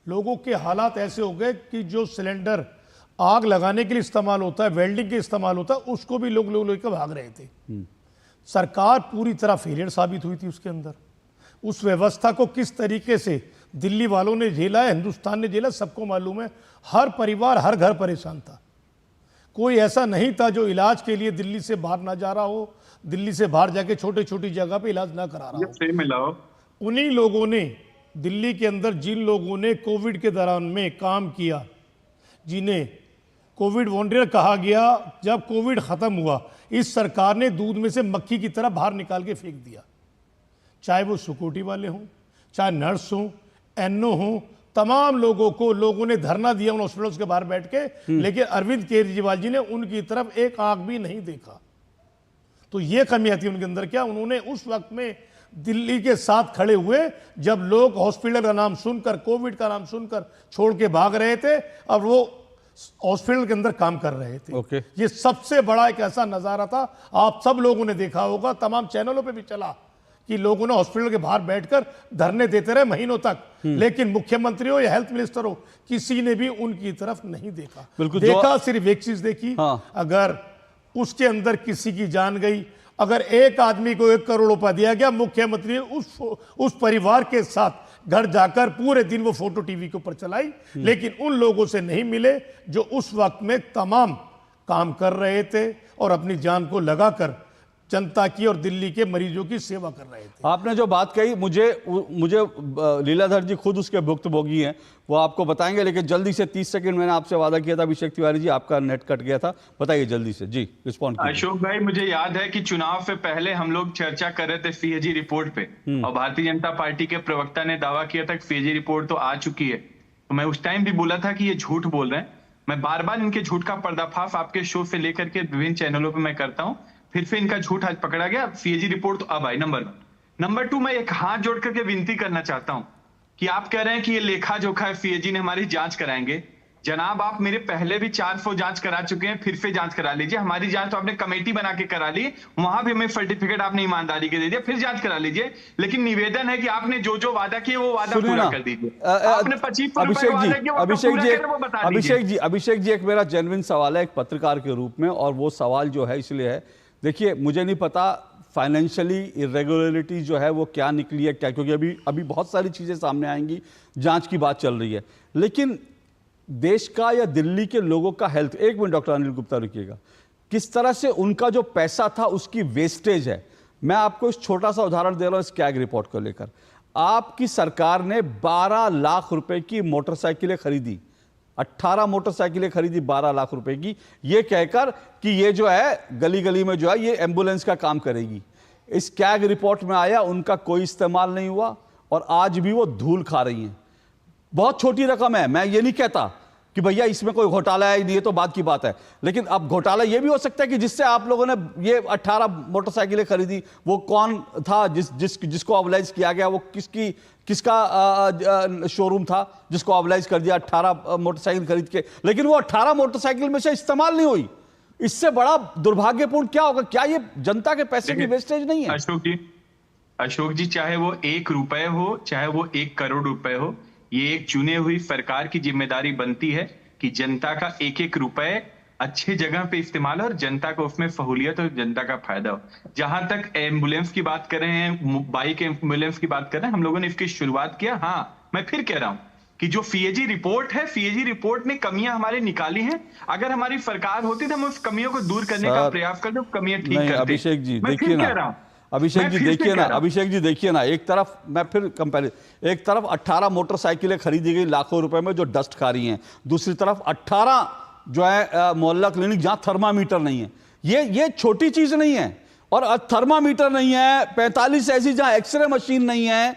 लोगों के हालात ऐसे हो गए कि जो सिलेंडर आग लगाने के लिए इस्तेमाल होता है, वेल्डिंग के इस्तेमाल होता है, उसको भी लोग लेकर भाग रहे थे। सरकार पूरी तरह फेलियर साबित हुई थी उसके अंदर। उस व्यवस्था को किस तरीके से दिल्ली वालों ने झेला है, हिंदुस्तान ने झेला, सबको मालूम है। हर परिवार, हर घर परेशान था। कोई ऐसा नहीं था जो इलाज के लिए दिल्ली से बाहर ना जा रहा हो, दिल्ली से बाहर जाके छोटी छोटी जगह पे इलाज ना करा रहा हो। उन्हीं लोगों ने, दिल्ली के अंदर जिन लोगों ने कोविड के दौरान में काम किया, जिन्हें कोविड वॉरियर कहा गया, जब कोविड खत्म हुआ, इस सरकार ने दूध में से मक्खी की तरह बाहर निकाल के फेंक दिया। चाहे वो सिक्योरिटी वाले हों, चाहे नर्स हों, एनओ हों, तमाम लोगों को लोगों ने धरना दिया उन हॉस्पिटल्स के बाहर बैठ के, लेकिन अरविंद केजरीवाल जी ने उनकी तरफ एक आंख भी नहीं देखा। तो ये कमियां थी उनके अंदर। क्या उन्होंने उस वक्त में दिल्ली के साथ खड़े हुए, जब लोग हॉस्पिटल का नाम सुनकर, कोविड का नाम सुनकर छोड़ के भाग रहे थे, अब वो हॉस्पिटल के अंदर काम कर रहे थे। ये सबसे बड़ा एक ऐसा नजारा था, आप सब लोगों ने देखा होगा, तमाम चैनलों पे भी चला, कि लोगों ने हॉस्पिटल के बाहर बैठकर धरने देते रहे महीनों तक, लेकिन मुख्यमंत्री हो या हेल्थ मिनिस्टर हो, किसी ने भी उनकी तरफ नहीं देखा। देखा सिर्फ एक चीज देखी, अगर उसके अंदर किसी की जान गई, अगर एक आदमी को 1 करोड़ रुपया दिया गया, मुख्यमंत्री उस परिवार के साथ घर जाकर पूरे दिन वो फोटो टीवी के ऊपर चलाई, लेकिन उन लोगों से नहीं मिले जो उस वक्त में तमाम काम कर रहे थे और अपनी जान को लगाकर जनता की और दिल्ली के मरीजों की सेवा कर रहे थे। आपने जो बात कही, मुझे लीलाधर जी खुद उसके भुक्तभोगी हैं, वो आपको बताएंगे, लेकिन जल्दी से 30 सेकंड मैंने आपसे वादा किया था। अभिषेक तिवारी जी, आपका नेट कट गया था, बताइए जल्दी से जी, रिस्पॉन्ड कीजिए। अशोक भाई, मुझे याद है कि चुनाव से पहले हम लोग चर्चा कर रहे थे सीएजी रिपोर्ट पे, और भारतीय जनता पार्टी के प्रवक्ता ने दावा किया था कि सीएजी रिपोर्ट तो आ चुकी है। तो मैं उस टाइम भी बोला था कि ये झूठ बोल रहे हैं। मैं बार बार इनके झूठ का पर्दाफाश आपके शो से लेकर के विभिन्न चैनलों पर मैं करता हूँ, फिर से इनका झूठ आज पकड़ा गया। सीएजी रिपोर्ट तो अब आई, नंबर 1। नंबर 2, मैं एक हाथ जोड़ करके विनती करना चाहता हूं कि आप कह रहे हैं कि ये लेखा जोखा है, सीएजी ने हमारी जांच कराएंगे। जनाब, आप मेरे पहले भी 400 जांच करा चुके हैं, फिर से जांच करा लीजिए। हमारी जांच तो आपने कमेटी बना के करा ली, वहां भी हमें सर्टिफिकेट आपने ईमानदारी के दे दिया, फिर जांच करा लीजिए। लेकिन निवेदन है कि आपने जो जो वादा किए वो वादा पूरा कर दीजिए। आपने 25 अभिषेक जी, एक मेरा जेन्युइन सवाल है एक पत्रकार के रूप में, और वो सवाल जो है इसलिए है, देखिए मुझे नहीं पता फाइनेंशियली इरेगुलरिटी जो है वो क्या निकली है, क्या, क्योंकि अभी बहुत सारी चीज़ें सामने आएंगी, जांच की बात चल रही है, लेकिन देश का या दिल्ली के लोगों का health, 1 minute doctor Anil Gupta रुकिएगा, किस तरह से उनका जो पैसा था उसकी वेस्टेज है, मैं आपको इस छोटा सा उदाहरण दे रहा हूं इस कैग रिपोर्ट को लेकर। आपकी सरकार ने 12 लाख रुपए की मोटरसाइकिलें खरीदी, 18 मोटरसाइकिलें खरीदी 12 लाख रुपए की, ये कहकर कि ये जो है गली गली में जो है ये एम्बुलेंस का काम करेगी। इस कैग रिपोर्ट में आया उनका कोई इस्तेमाल नहीं हुआ और आज भी वो धूल खा रही हैं। बहुत छोटी रकम है, मैं ये नहीं कहता कि भैया इसमें कोई घोटाला है, ये तो बात की बात है, लेकिन अब घोटाला ये भी हो सकता है कि जिससे आप लोगों ने ये 18 मोटरसाइकिलें खरीदी वो कौन था जिसको ऑबलाइज किया गया, वो किसका शोरूम था जिसको ऑबलाइज कर दिया 18 मोटरसाइकिल खरीद के, लेकिन वो 18 मोटरसाइकिल में से इस्तेमाल नहीं हुई। इससे बड़ा दुर्भाग्यपूर्ण क्या होगा? क्या ये जनता के पैसे की वेस्टेज नहीं है? अशोक जी, चाहे वो 1 रुपए हो चाहे वो 1 करोड़ रुपए हो, ये एक चुने हुई सरकार की जिम्मेदारी बनती है कि जनता का 1-1 रुपए अच्छे जगह पे इस्तेमाल हो और जनता को उसमें सहूलियत और जनता का फायदा हो। जहां तक एम्बुलेंस की बात कर रहे हैं, बाइक एम्बुलेंस की बात कर रहे हैं, हम लोगों ने इसकी शुरुआत किया। हाँ, मैं फिर कह रहा हूं कि जो सीएजी रिपोर्ट है, सीएजी रिपोर्ट ने कमियां हमारी निकाली हैं। अगर हमारी सरकार होती तो हम उस कमियों को दूर करने का प्रयास करते, कमियां ठीक करते। अभिषेक जी देखिए ना, अभिषेक जी देखिए ना, एक तरफ मैं फिर कंपेरिजन, एक तरफ 18 मोटरसाइकिलें खरीदी गई लाखों रुपए में जो डस्ट खा रही हैं, दूसरी तरफ 18 जो है मोहल्ला क्लिनिक जहां थर्मामीटर नहीं है। ये छोटी चीज नहीं है, और थर्मामीटर नहीं है, 45 ऐसी जहां एक्सरे मशीन नहीं है,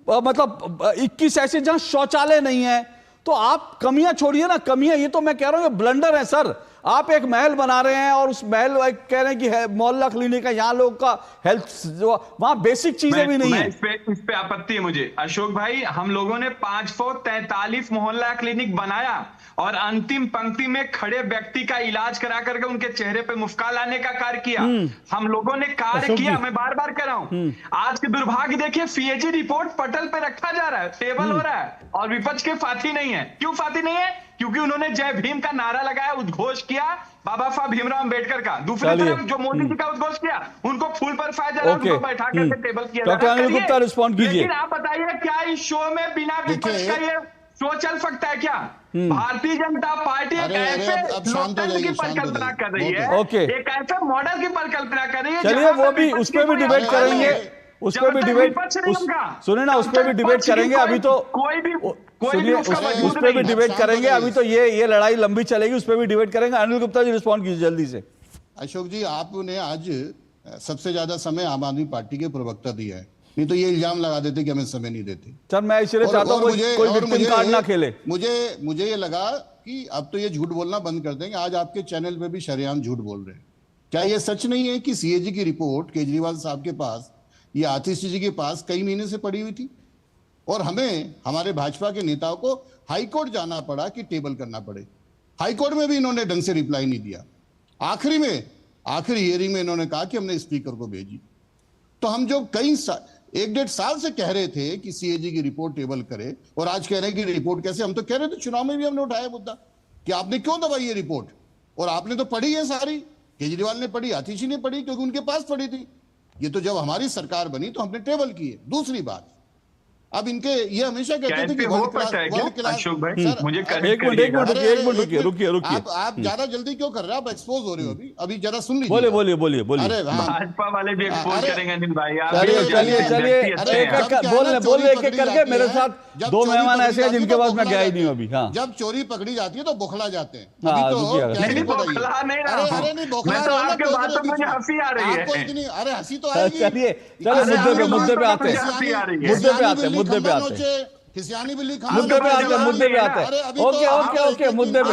मतलब 21 ऐसे जहां शौचालय नहीं है। तो आप कमियां छोड़िए ना, कमियां, ये तो मैं कह रहा हूं ये ब्लंडर है सर। आप एक महल बना रहे हैं और उस महल कह रहे हैं कि मोहल्ला क्लिनिक है, यहाँ लोग का हेल्थ, वहां बेसिक चीजें भी नहीं है। इस पे आपत्ति है मुझे अशोक भाई। हम लोगों ने 543 मोहल्ला क्लिनिक बनाया और अंतिम पंक्ति में खड़े व्यक्ति का इलाज करा करके उनके चेहरे पे मुस्कान लाने का कार्य किया। हम लोगों ने कार्य किया, मैं बार बार कह रहा हूं। आज के दुर्भाग्य देखिए, सीएजी रिपोर्ट पटल पे रखा जा रहा है, टेबल हो रहा है, और विपक्ष के साथी नहीं है। क्यों साथी नहीं है? क्योंकि उन्होंने जय भीम का नारा लगाया, उद्घोष किया बाबा साहब भीमराव अंबेडकर का। दूसरी तरफ जो मोदी जी का उद्घोष किया, उनको फूल पर फायदा उनको बैठा करके टेबल किया। डॉक्टर अनिल गुप्ता रिस्पॉन्ड कीजिए। लेकिन आप बताइए, क्या इस शो में बिना विपक्ष का ये शो चल सकता है क्या? भारतीय जनता पार्टी एक ऐसे लोकतंत्र की परिकल्पना कर रही है, एक ऐसे मॉडल की परिकल्पना कर रही है। चलिए वो भी, उस पर भी डिबेट करेंगे, उस पर भी डिबेट, सुने ना, उस पर भी डिबेट करेंगे। अभी तो सुनिए, उस पर भी डिबेट करेंगे। अभी तो ये लड़ाई लंबी चलेगी, उस पर भी डिबेट करेंगे। अनिल गुप्ता जी रिस्पॉन्ड कीजिए जल्दी से। अशोक जी, आपने आज सबसे ज्यादा समय आम आदमी पार्टी के प्रवक्ता दिया है, नहीं तो ये इल्जाम लगा देते कि हमें समय नहीं देते। सर मैं इसलिए चाहता हूं कोई विक्टिम कार्ड ना खेले। मुझे ये लगा कि अब तो ये झूठ बोलना बंद कर देंगे। आज आपके चैनल पे भी शरेआम झूठ बोल रहे हैं। क्या ये सच नहीं है कि सीएजी की रिपोर्ट केजरीवाल साहब के पास, ये आतिश जी के पास कई महीने से पड़ी हुई थी और हमें, हमारे भाजपा के नेताओं को हाईकोर्ट जाना पड़ा कि टेबल करना पड़े। हाईकोर्ट में भी इन्होंने ढंग से रिप्लाई नहीं दिया। आखिरी हियरिंग में इन्होंने कहा कि हमने स्पीकर को भेजी। तो हम जो 1-1.5 साल से कह रहे थे कि सीएजी की रिपोर्ट टेबल करे, और आज कह रहे हैं कि रिपोर्ट कैसे? हम तो कह रहे थे, चुनाव में भी हमने उठाया मुद्दा कि आपने क्यों दबाई ये रिपोर्ट, और आपने तो पढ़ी है सारी। केजरीवाल ने पढ़ी, आतिश जी ने पढ़ी, क्योंकि उनके पास पढ़ी थी। ये तो जब हमारी सरकार बनी तो हमने टेबल की है। दूसरी बात, अब इनके ये हमेशा कहते थे कि वर्ल्ड क्लास। अशोक भाई, मुझे एक मिनट रुकिए। आप ज्यादा जल्दी क्यों कर रहे हैं? आप एक्सपोज हो रहे हो अभी जरा सुन लीजिए। बोलिए। अरे भाजपा वाले भी एक्सपोज करेंगे अनिल भाई। चलिए बोल एक एक करके। मेरे साथ 2 मेहमान ऐसे हैं जिनके पास मैं गया ही नहीं अभी। हाँ, जब चोरी पकड़ी जाती है तो बौखला जाते हैं। अरे हंसी तो आएगी। चलिए मुद्दे पे आते हैं। मुद्दे पे आते हैं। ओके मुद्दे पे।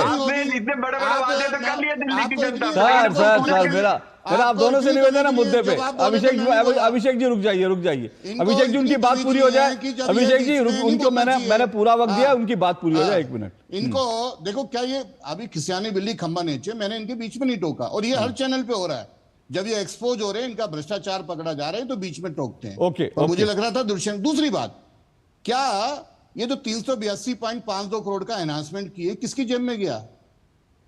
सर मेरा आप दोनों से निवेदन है मुद्दे पे। अभिषेक जी रुक जाइए। अभिषेक जी उनकी बात पूरी हो जाए। अभिषेक जी उनको मैंने पूरा वक्त दिया, उनकी बात पूरी हो जाए। 1 मिनट। इनको देखो, क्या ये अभी खिसियानी बिल्ली खंबा नीचे, मैंने इनके बीच में नहीं टोका, और ये हर चैनल पे हो रहा है। जब ये एक्सपोज हो रहे हैं, इनका भ्रष्टाचार पकड़ा जा रहा है, तो बीच में टोकते हैं। और मुझे लग रहा था दुष्यंत। दूसरी बात, क्या ये तो 382.52 करोड़ का एनहांसमेंट किए, किसकी जेब में गया?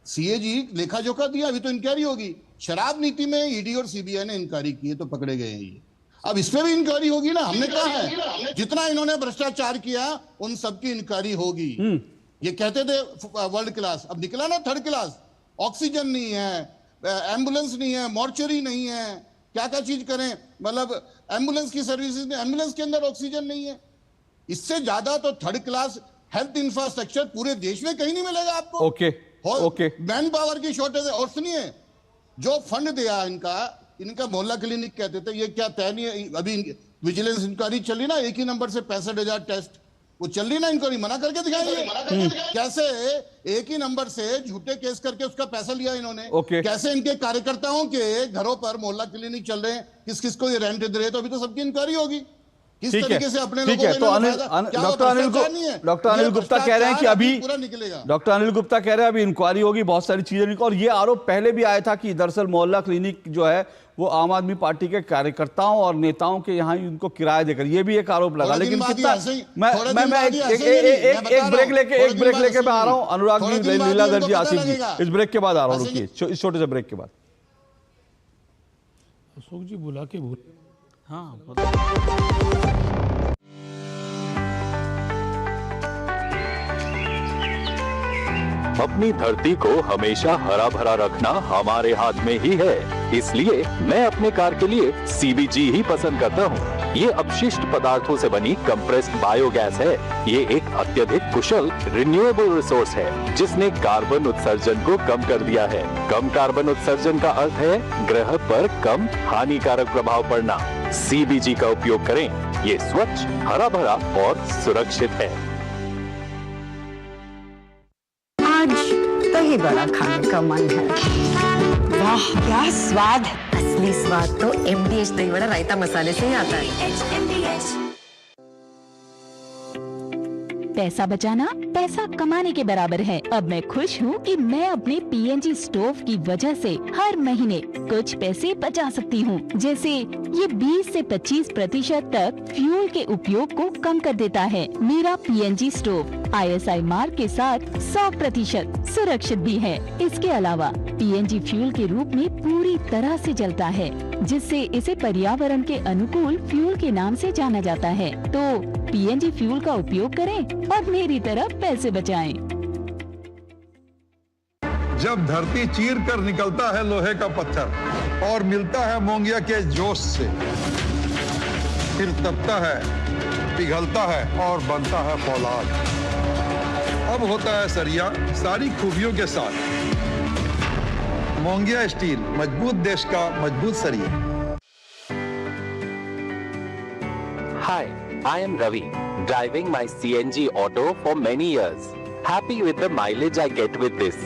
सीएजी लेखा जोखा दिया, अभी तो इंक्वायरी होगी। शराब नीति में ईडी और सीबीआई ने इंक्वायरी की है, तो पकड़े गए हैं ये। अब इस पे भी इंक्वायरी होगी ना। हमने कहा है जितना इन्होंने भ्रष्टाचार किया उन सबकी इंक्वायरी होगी। ये कहते थे वर्ल्ड क्लास, अब निकला ना 3rd क्लास। ऑक्सीजन नहीं है, एम्बुलेंस नहीं है, मॉर्चरी नहीं है, क्या क्या चीज करें, मतलब एम्बुलेंस की सर्विसेज में एम्बुलेंस के अंदर ऑक्सीजन नहीं है। इससे ज्यादा तो थर्ड क्लास हेल्थ इंफ्रास्ट्रक्चर पूरे देश में कहीं नहीं मिलेगा आपको। ओके मैन पावर की शॉर्टेज है। और सुनिए, जो फंड दिया इनका मोहल्ला क्लिनिक कहते थे, ये क्या तय नहीं है? अभी विजिलेंस इंक्वायरी चल रही ना, एक ही नंबर से 65,000 टेस्ट वो चल रही ना, इंक्वायरी मना करके दिखाएंगे कैसे एक ही नंबर से झूठे केस करके उसका पैसा लिया इन्होंने। कैसे इनके कार्यकर्ताओं के घरों पर मोहल्ला क्लिनिक चल रहे हैं, किस किस को ये रेंट दे रहे, तो अभी तो सबकी इंक्वायरी होगी किस तरीके से अपने लोगों को। तो डॉक्टर अनिल गुप्ता कह रहे हैं कि अभी डॉक्टर अनिल गुप्ता कह रहे हैं अभी इंक्वायरी होगी, बहुत सारी चीजें। और ये आरोप पहले भी आया था कि दरअसल मोहल्ला क्लिनिक जो है वो आम आदमी पार्टी के कार्यकर्ताओं और नेताओं के यहाँ उनको किराया देकर, ये भी एक आरोप लगा। लेकिन कितना मैं एक ब्रेक लेके मैं आ रहा हूँ। अनुराग जी, लीलाधर जी, आसिफ जी, इस ब्रेक के बाद आ रहा हूँ, रुकिए इस छोटे से ब्रेक के बाद। अशोक जी बुला के बोल। हाँ अपनी धरती को हमेशा हरा भरा रखना हमारे हाथ में ही है, इसलिए मैं अपने कार के लिए CBG ही पसंद करता हूँ। ये अपशिष्ट पदार्थों से बनी कंप्रेस्ड बायोगैस है। ये एक अत्यधिक कुशल रिन्यूएबल रिसोर्स है जिसने कार्बन उत्सर्जन को कम कर दिया है। कम कार्बन उत्सर्जन का अर्थ है ग्रह पर कम हानिकारक प्रभाव पड़ना। CBG का उपयोग करें, ये स्वच्छ, हरा भरा और सुरक्षित है। दही बड़ा खाने का मन है। वाह क्या स्वाद है। असली स्वाद तो MDH दही बड़ा रायता मसाले से ही आता है। पैसा बचाना पैसा कमाने के बराबर है। अब मैं खुश हूँ कि मैं अपने PNG स्टोव की वजह से हर महीने कुछ पैसे बचा सकती हूँ। जैसे ये 20 से 25% तक फ्यूल के उपयोग को कम कर देता है। मेरा PNG स्टोव ISI मार्क के साथ 100% सुरक्षित भी है। इसके अलावा PNG फ्यूल के रूप में पूरी तरह से जलता है, जिससे इसे पर्यावरण के अनुकूल फ्यूल के नाम से जाना जाता है। तो PNG फ्यूल का उपयोग करें और मेरी तरह पैसे बचाएं। जब धरती चीर कर निकलता है लोहे का पत्थर और मिलता है मोंगिया के जोश से, फिर तपता है, पिघलता है और बनता है फौलाद। अब होता है सरिया सारी खूबियों के साथ। मोंगिया स्टील, मजबूत देश का मजबूत सरिया। Hi, I am Ravi, driving my CNG auto for many years. Happy with the mileage I get with this.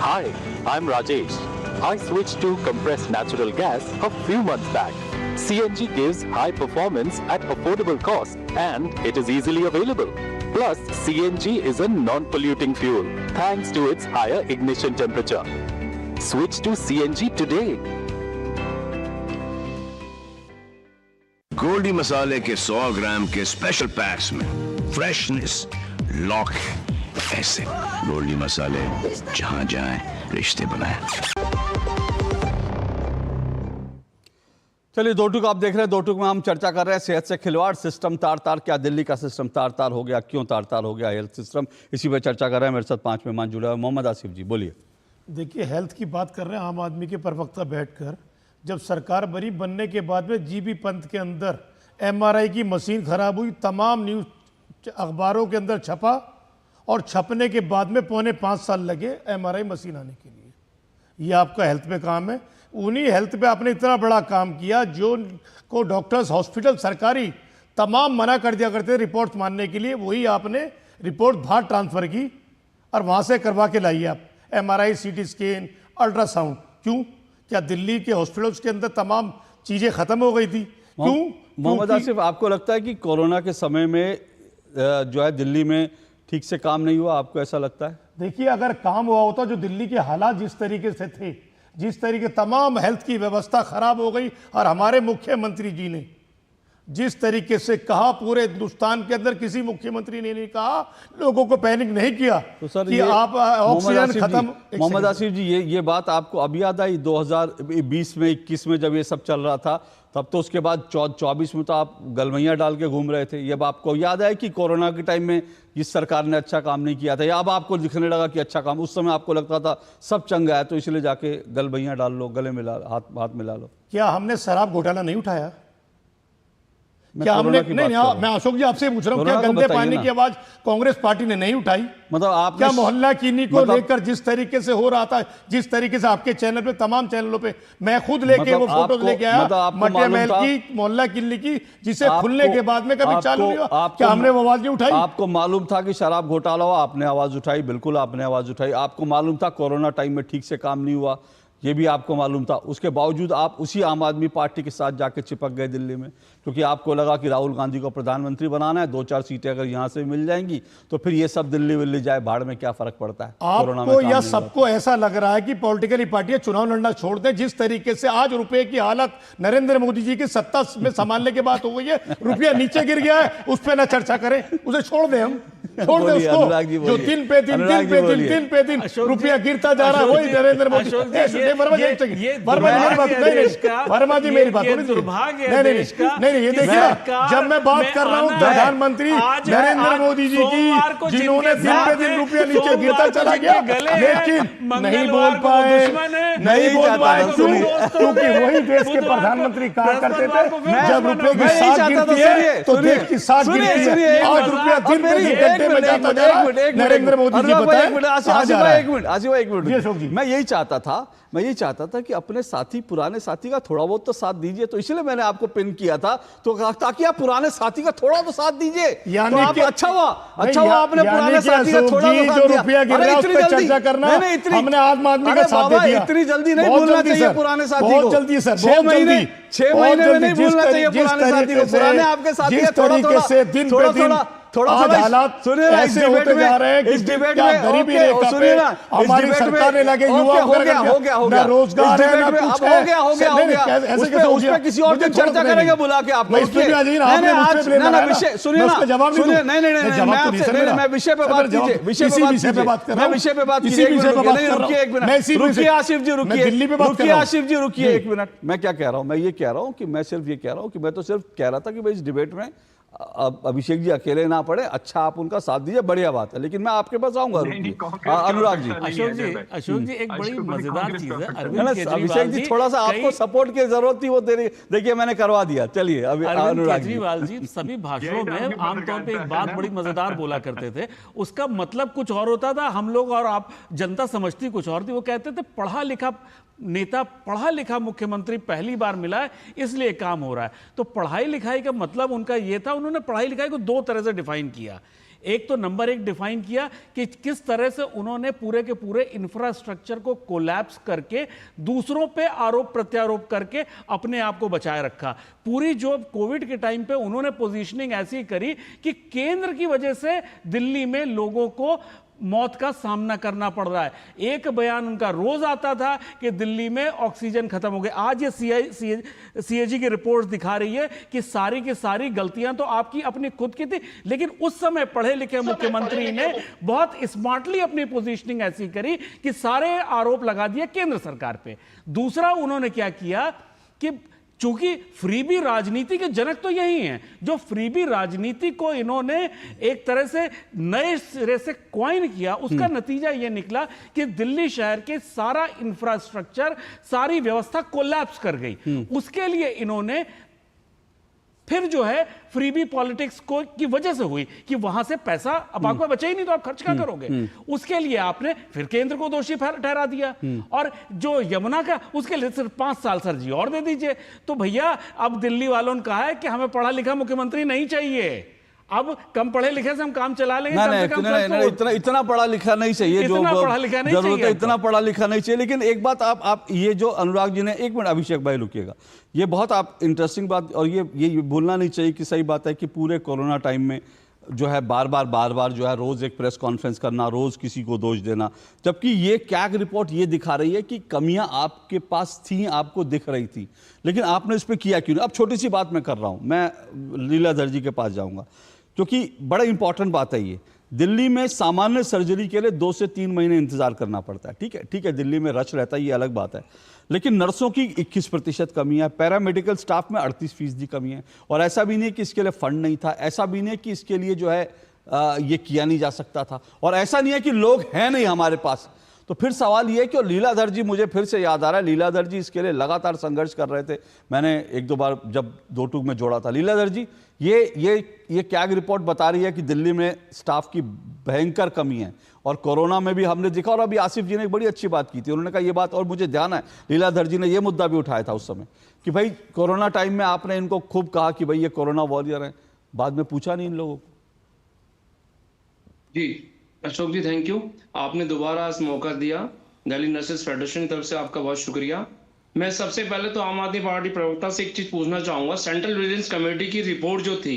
Hi, I'm Rajesh. I switched to compressed natural gas a few months back. CNG gives high performance at affordable cost and it is easily available. Plus, CNG is a non-polluting fuel thanks to its higher ignition temperature. Switch to CNG today. Goldy मसाले के 100 ग्राम के special PACS में freshness lock है। ऐसे गोल्डी मसाले जहां जाएं रिश्ते बनाएं। चलिए, दो टूक आप देख रहे हैं। दो टूक में हम चर्चा कर रहे हैं सेहत से खिलवाड़, सिस्टम तार तार। क्या दिल्ली का सिस्टम तार तार हो गया, क्यों तार तार हो गया हेल्थ सिस्टम, इसी पर चर्चा कर रहे हैं। मेरे साथ 5 मेहमान जुड़े हैं। मोहम्मद आसिफ जी, बोलिए। देखिए, हेल्थ की बात कर रहे हैं आम आदमी के प्रवक्ता बैठकर। जब सरकार बनी, बनने के बाद में जीबी पंत के अंदर MRI की मशीन खराब हुई, तमाम न्यूज़ अखबारों के अंदर छपा और छपने के बाद में 4.5 साल लगे MRI मशीन आने के लिए। ये आपका हेल्थ पे काम है। उन्हीं हेल्थ पे आपने इतना बड़ा काम किया जो को डॉक्टर्स, हॉस्पिटल सरकारी तमाम मना कर दिया करते रिपोर्ट मानने के लिए। वही आपने रिपोर्ट बाहर ट्रांसफ़र की और वहाँ से करवा के लाइए आप MRI, CT स्कैन, अल्ट्रासाउंड। क्यों? क्या दिल्ली के हॉस्पिटल्स के अंदर तमाम चीज़ें ख़त्म हो गई थी? क्यों? मोहम्मद आसिफ, आपको लगता है कि कोरोना के समय में जो है दिल्ली में ठीक से काम नहीं हुआ? आपको ऐसा लगता है? देखिए, अगर काम हुआ होता, जो दिल्ली के हालात जिस तरीके से थे, जिस तरीके तमाम हेल्थ की व्यवस्था खराब हो गई, और हमारे मुख्यमंत्री जी ने जिस तरीके से कहा, पूरे हिंदुस्तान के अंदर किसी मुख्यमंत्री ने नहीं कहा, लोगों को पैनिक नहीं किया तो सर कि आप ऑक्सीजन खत्म। मोहम्मद आसिफ जी, ये बात आपको अब याद आई 2020 में 21 में जब ये सब चल रहा था, तब तो उसके बाद 24 में तो आप गलमैया डाल के घूम रहे थे। ये आपको याद है कि कोरोना के टाइम में इस सरकार ने अच्छा काम नहीं किया था, या अब आपको दिखने लगा कि अच्छा काम, उस समय आपको लगता था सब चंगा है तो इसलिए जाके गलमैया डाल लो, गले मिला, हाथ मिला लो? क्या हमने शराब घोटाला नहीं उठाया? क्या हमने नहीं, मैं अशोक जी आपसे पूछ रहा हूँ, क्या गंदे पानी की आवाज कांग्रेस पार्टी ने नहीं उठाई? मतलब आप क्या मोहल्ला कीनी को लेकर जिस तरीके से हो रहा था, जिस तरीके से आपके चैनल पे, तमाम चैनलों पे मैं खुद लेके वो फोटोज लेके आया मटिया महल की, मोहल्ला किन्नी की, जिसे खुलने के बाद में कभी चालू नहीं हुआ, क्या हमने वो आवाज नहीं उठाई? आपको मालूम था कि शराब घोटाला हुआ, आपने आवाज उठाई, बिल्कुल आपने आवाज उठाई। आपको मालूम था कोरोना टाइम में ठीक से काम नहीं हुआ, ये भी आपको मालूम था। उसके बावजूद आप उसी आम आदमी पार्टी के साथ जाके चिपक गए दिल्ली में, क्योंकि आपको लगा कि राहुल गांधी को प्रधानमंत्री बनाना है, 2-4 सीटें अगर यहाँ से मिल जाएंगी तो फिर ये सब दिल्ली विल्ली जाए भाड़ में, क्या फर्क पड़ता है। आपको या सबको ऐसा लग रहा है कि पॉलिटिकली पार्टियां चुनाव लड़ना छोड़ दें? जिस तरीके से आज रुपए की हालत नरेंद्र मोदी जी की सत्ता में संभालने के बाद हो गई है, रुपया नीचे गिर गया है, उस पर ना चर्चा करें, उसे छोड़ दें, हम छोड़ दें उसको, जो दिन पे दिन रुपया गिरता जा रहा है, वही नरेंद्र मोदी। वर्मा जी मेरी बात नहीं, ये देखिए जब मैं बात कर रहा हूँ प्रधानमंत्री नरेंद्र मोदी जी की, जिन्होंने दिन पे दिन रुपया नीचे गिरता चला गया, लेकिन नहीं बोल पाए, क्योंकि वही देश के प्रधानमंत्री कहा करते थे जब रुपए की साख गिरती है तो देश की साख गिरती है। आज रुपया दिन पे दिन गड्ढे में जाता जा रहा है। नरेंद्र मोदी जी बताएं, एक मिनट, मैं यही चाहता था कि अपने साथी, पुराने साथी का थोड़ा बहुत तो साथ दीजिए, तो इसलिए मैंने आपको पिन किया था, तो ताकि आप पुराने साथी का थोड़ा तो साथ दीजिए। तो आप अच्छा हुआ आपने पुराने साथी का थोड़ा तो साथ दिया। अरे इतनी जल्दी हमने आम आदमी का साथ दिया, इतनी जल्दी नहीं भूलना चाहिए पुराने साथी को। बहुत जल्दी सर, 6 महीने में नहीं भूलना चाहिए पुराने साथी को। पुराने आपके साथी का थोड़ा हालात ऐसे होते जा रहे हैं कि इस डिबेट में गरीबी रेखा पे हमारी सरकार ने लगे युवा हो गया रोजगार है ना कुछ है। हो गया ऐसे कैसे उस पे किसी और दिन चर्चा करेंगे बुला के आपको। इस पे भी अजीब आपने विषय सुनिए ना, जवाब सुनिए, नहीं मैं विषय पे बात कीजिए, विषय पे बात कर रहा हूं, विषय पे बात कीजिए, रुकिए एक मिनट, रुकिए आसिफ जी, रुकिए आसिफ जी, रुकिए एक मिनट। मैं क्या कह रहा हूं, मैं ये कह रहा हूं कि मैं सिर्फ ये कह रहा हूं कि मैं तो सिर्फ कह रहा था कि भाई इस डिबेट में अब अभिषेक जी अकेले ना पड़े, अच्छा आप उनका साथ दीजिए, बढ़िया बात है, लेकिन मैं आपके पास आऊंगा। अनुराग जी, अशोक जी एक बड़ी मजेदार चीज है, अभिषेक जी थोड़ा सा आपको सपोर्ट की जरूरत थी, वो देखिए मैंने करवा दिया। चलिए अभी अनुराग केजरीवाल जी सभी भाषणों में आमतौर पे एक बात बड़ी मजेदार बोला करते थे, उसका मतलब कुछ और होता था, हम लोग और आप जनता समझती कुछ और थी। वो कहते थे पढ़ा लिखा नेता, पढ़ा लिखा मुख्यमंत्री पहली बार मिला है इसलिए काम हो रहा है। तो पढ़ाई लिखाई का मतलब उनका यह था, उन्होंने पढ़ाई लिखाई को 2 तरह से डिफाइन किया। एक तो नंबर 1 डिफाइन किया कि किस तरह से उन्होंने पूरे के पूरे इंफ्रास्ट्रक्चर को कोलैप्स करके दूसरों पे आरोप प्रत्यारोप करके अपने आप को बचाए रखा। पूरी जो कोविड के टाइम पे उन्होंने पोजीशनिंग ऐसी करी कि केंद्र की वजह से दिल्ली में लोगों को मौत का सामना करना पड़ रहा है। एक बयान उनका रोज आता था कि दिल्ली में ऑक्सीजन खत्म हो गया। आज ये सीएजी की रिपोर्ट दिखा रही है कि सारी की सारी गलतियां तो आपकी अपनी खुद की थी, लेकिन उस समय पढ़े लिखे मुख्यमंत्री ने बहुत स्मार्टली अपनी पोजीशनिंग ऐसी करी कि सारे आरोप लगा दिए केंद्र सरकार पे। दूसरा उन्होंने क्या किया कि चूंकि फ्रीबी राजनीति के जनक तो यही हैं, जो फ्रीबी राजनीति को इन्होंने एक तरह से नए सिरे से क्वाइन किया, उसका नतीजा यह निकला कि दिल्ली शहर के सारा इंफ्रास्ट्रक्चर, सारी व्यवस्था कोलैप्स कर गई। उसके लिए इन्होंने फिर जो है फ्रीबी पॉलिटिक्स को की वजह से हुई कि वहां से पैसा अब आपको बचा ही नहीं तो आप खर्च क्या करोगे। उसके लिए आपने फिर केंद्र को दोषी ठहरा दिया, और जो यमुना का उसके लिए सिर्फ 5 साल सर जी और दे दीजिए। तो भैया अब दिल्ली वालों ने कहा है कि हमें पढ़ा लिखा मुख्यमंत्री नहीं चाहिए, अब कम पढ़े लिखे से हम काम चला लेंगे। इतना पढ़ा लिखा नहीं चाहिए, जो जरूरत है इतना पढ़ा लिखा नहीं चाहिए। लेकिन एक बात आप ये जो अनुराग जी ने, एक मिनट अभिषेक भाई रुकिएगा, ये बहुत आप इंटरेस्टिंग बात, और ये भूलना नहीं चाहिए कि सही बात है कि पूरे कोरोना टाइम में जो है बार बार जो है रोज एक प्रेस कॉन्फ्रेंस करना, रोज किसी को दोष देना, जबकि ये कैग रिपोर्ट ये दिखा रही है कि कमियां आपके पास थी, आपको दिख रही थी, लेकिन आपने इस पर किया क्यों नहीं। अब छोटी सी बात मैं कर रहा हूं, मैं लीलाधर जी के पास जाऊंगा क्योंकि बड़ा इंपॉर्टेंट बात है ये। दिल्ली में सामान्य सर्जरी के लिए 2 से 3 महीने इंतजार करना पड़ता है। ठीक है, दिल्ली में रश रहता है, ये अलग बात है, लेकिन नर्सों की 21% कमी है, पैरामेडिकल स्टाफ में 38% कमी है। और ऐसा भी नहीं कि इसके लिए फंड नहीं था, ऐसा भी नहीं कि इसके लिए जो है ये किया नहीं जा सकता था, और ऐसा नहीं है कि लोग हैं नहीं हमारे पास। तो फिर सवाल ये है कि लीलाधर जी, मुझे फिर से याद आ रहा है, लीलाधर जी इसके लिए लगातार संघर्ष कर रहे थे। मैंने 1-2 बार जब 2 टूक में जोड़ा था, लीलाधर जी ये कैग रिपोर्ट बता रही है कि दिल्ली में स्टाफ की भयंकर कमी है, और कोरोना में भी हमने देखा। और अभी आसिफ जी ने एक बड़ी अच्छी बात की थी, उन्होंने कहा ये बात, और मुझे ध्यान है लीलाधर जी ने ये मुद्दा भी उठाया था उस समय कि भाई कोरोना टाइम में आपने इनको खूब कहा कि भाई ये कोरोना वॉरियर है, बाद में पूछा नहीं इन लोगों को। जी अशोक जी, थैंक यू, आपने दोबारा आज मौका दिया। दिल्ली नर्सेज फेडरेशन की तरफ से आपका बहुत शुक्रिया। मैं सबसे पहले तो आम आदमी पार्टी प्रवक्ता से एक चीज पूछना चाहूंगा। सेंट्रल विजिलेंस कमेटी की रिपोर्ट जो थी,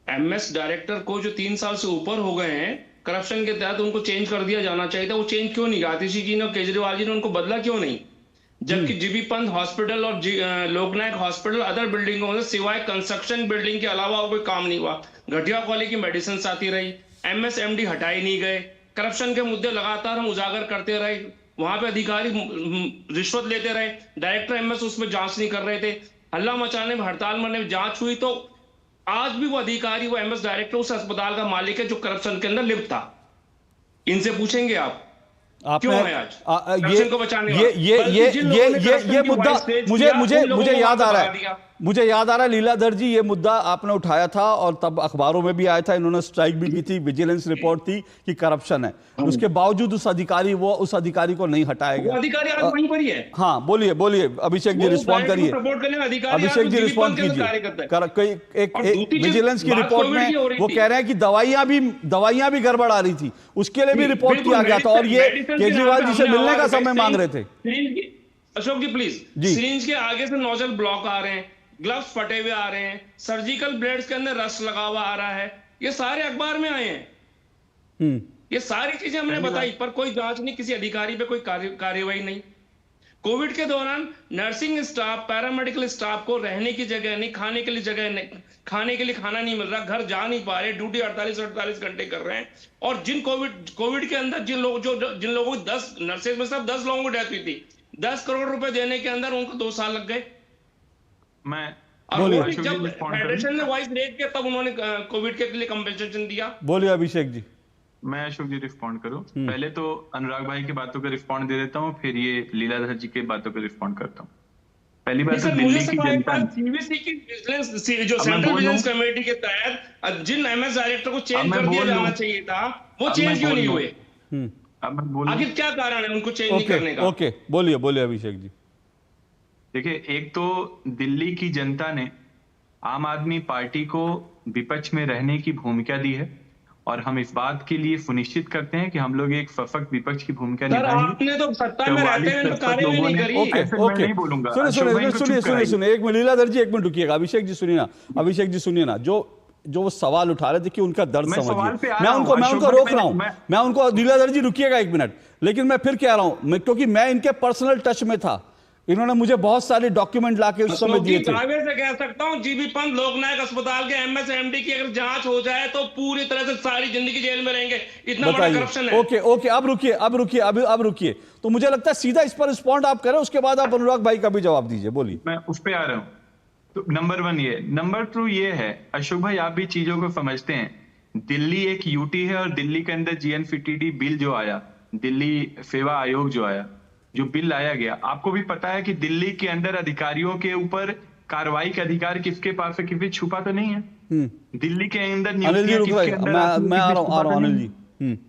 एमएस डायरेक्टर को जो 3 साल से ऊपर हो गए हैं करप्शन के तहत, उनको चेंज कर दिया जाना चाहिए था। वो चेंज क्यों नहीं, आतिशी जी ने और केजरीवाल जी ने उनको बदला क्यों नहीं? जबकि जीबी पंत हॉस्पिटल और लोकनायक हॉस्पिटल अदर बिल्डिंगों में सिवाय कंस्ट्रक्शन बिल्डिंग के अलावा और कोई काम नहीं हुआ। घटिया क्वालिटी की मेडिसिन आती रही, एमएसएमडी हटाए नहीं गए, करप्शन के मुद्दे लगातार हम उजागर करते रहे, वहां पे अधिकारी रिश्वत लेते रहे, डायरेक्टर एमएस उसमें जांच नहीं कर रहे थे, हल्ला मचाने में, हड़ताल मरने में जांच हुई, तो आज भी वो अधिकारी, वो एमएस डायरेक्टर उस अस्पताल का मालिक है जो करप्शन के अंदर लिप्त था। इनसे पूछेंगे आप क्यों है आज को बचाने ये मुद्दा मुझे याद आ रहा है, मुझे याद आ रहा है लीलाधर जी, ये मुद्दा आपने उठाया था और तब अखबारों में भी आया था, इन्होंने स्ट्राइक भी की थी, विजिलेंस रिपोर्ट थी कि करप्शन है, उसके बावजूद उस अधिकारी को नहीं हटाया गया। अधिकारी आज वहीं पर ही है। हाँ बोलिए अभिषेक जी, रिस्पॉन्ड करिए। अभिषेक जी रिस्पॉन्ड कीजिए। विजिलेंस की रिपोर्ट में वो कह रहे हैं कि दवाइयां भी गड़बड़ आ रही थी, उसके लिए भी रिपोर्ट किया गया था, और ये केजरीवाल जी से मिलने का समय मांग रहे थे। अशोक जी प्लीज, सिरिंज के आगे से नोजल ब्लॉक आ रहे हैं, ग्लव्स फटे हुए आ रहे हैं, सर्जिकल ब्लेड्स के अंदर रस लगा हुआ आ रहा है, ये सारे अखबार में आए हैं। ये सारी चीजें हमने बताई, पर कोई जांच नहीं, किसी अधिकारी पे कोई कार्यवाही नहीं। कोविड के दौरान नर्सिंग स्टाफ, पैरामेडिकल स्टाफ को रहने की जगह नहीं, खाने के लिए जगह नहीं, खाने के लिए खाना नहीं मिल रहा, घर जा नहीं पा रहे, ड्यूटी 48 घंटे कर रहे हैं। और जिन कोविड के अंदर जिन लोगों को 10 नर्सेज में सब 10 लोगों को डेथ हुई थी, 10 करोड़ रुपए देने के अंदर उनको 2 साल लग गए। जब फेडरेशन ने वॉइस रेज किया तब उन्होंने कोविड के लिए कंपेंसेशन दिया। बोलिए अभिषेक जी। मैं अशोक जी रिस्पॉन्ड करूं, पहले तो अनुराग भाई की बातों का रिस्पॉन्ड दे देता हूं, फिर ये लीलाधर जी की बातों का रिस्पॉन्ड करता हूं। पहली बात तो दिल्ली की जनता, सीबीसी की जो सेंट्रल विजिलेंस कमेटी के तहत जिन एमएस डायरेक्टर को चेंज कर दिया जाना चाहिए था, वो चेंज क्यों नहीं हुए? आखिर क्या कारण है उनको चेंज नहीं करने का? ओके, बोलिए अभिषेक जी। देखिए, एक तो दिल्ली की जनता ने आम आदमी पार्टी को विपक्ष में रहने की भूमिका दी है, और हम इस बात के लिए सुनिश्चित करते हैं कि हम लोग एक सशक्त विपक्ष की भूमिका निभाएंगे। आपने तो सत्ता में रहते हुए कार्रवाई नहीं करी। ओके, नहीं बोलूंगा। सुनिए, एक मिनट लीलाधर जी, 1 मिनट रुकिएगा। अभिषेक जी सुनिए ना, जो वो सवाल उठा रहे थे कि उनका दर्द समझिए, मैं उनको रोक रहा हूं, मैं उनको, लीलाधर जी रुकिएगा 1 मिनट, लेकिन मैं फिर कह रहा हूं, क्योंकि मैं इनके पर्सनल टच में था, इन्होंने मुझे बहुत सारे डॉक्यूमेंट लाके उस समय दिए थे। दावे से कह सकता हूं, जीबी पंत लोकनायक अस्पताल के एमएसएमडी की अगर जांच हो जाए तो पूरी तरह से सारी जिंदगी जेल में रहेंगे, इतना बड़ा करप्शन है। ओके, अब रुकिए। तो मुझे लगता है सीधा इस पर रिस्पॉन्ड आप करें, उसके बाद आप अनुराग भाई का भी जवाब दीजिए। बोलिए। मैं उस पे आ रहा हूं। तो नंबर 1 ये, नंबर 2 ये है, अशोक भाई आप भी चीजों को समझते हैं, दिल्ली एक यूटी है, और दिल्ली के अंदर जीएनफीटीडी बिल जो आया, दिल्ली सेवा आयोग जो आया, जो बिल लाया गया, आपको भी पता है कि दिल्ली के अंदर अधिकारियों के ऊपर कार्रवाई का अधिकार किसके पास है, किसी छुपा तो नहीं है। दिल्ली के अंदर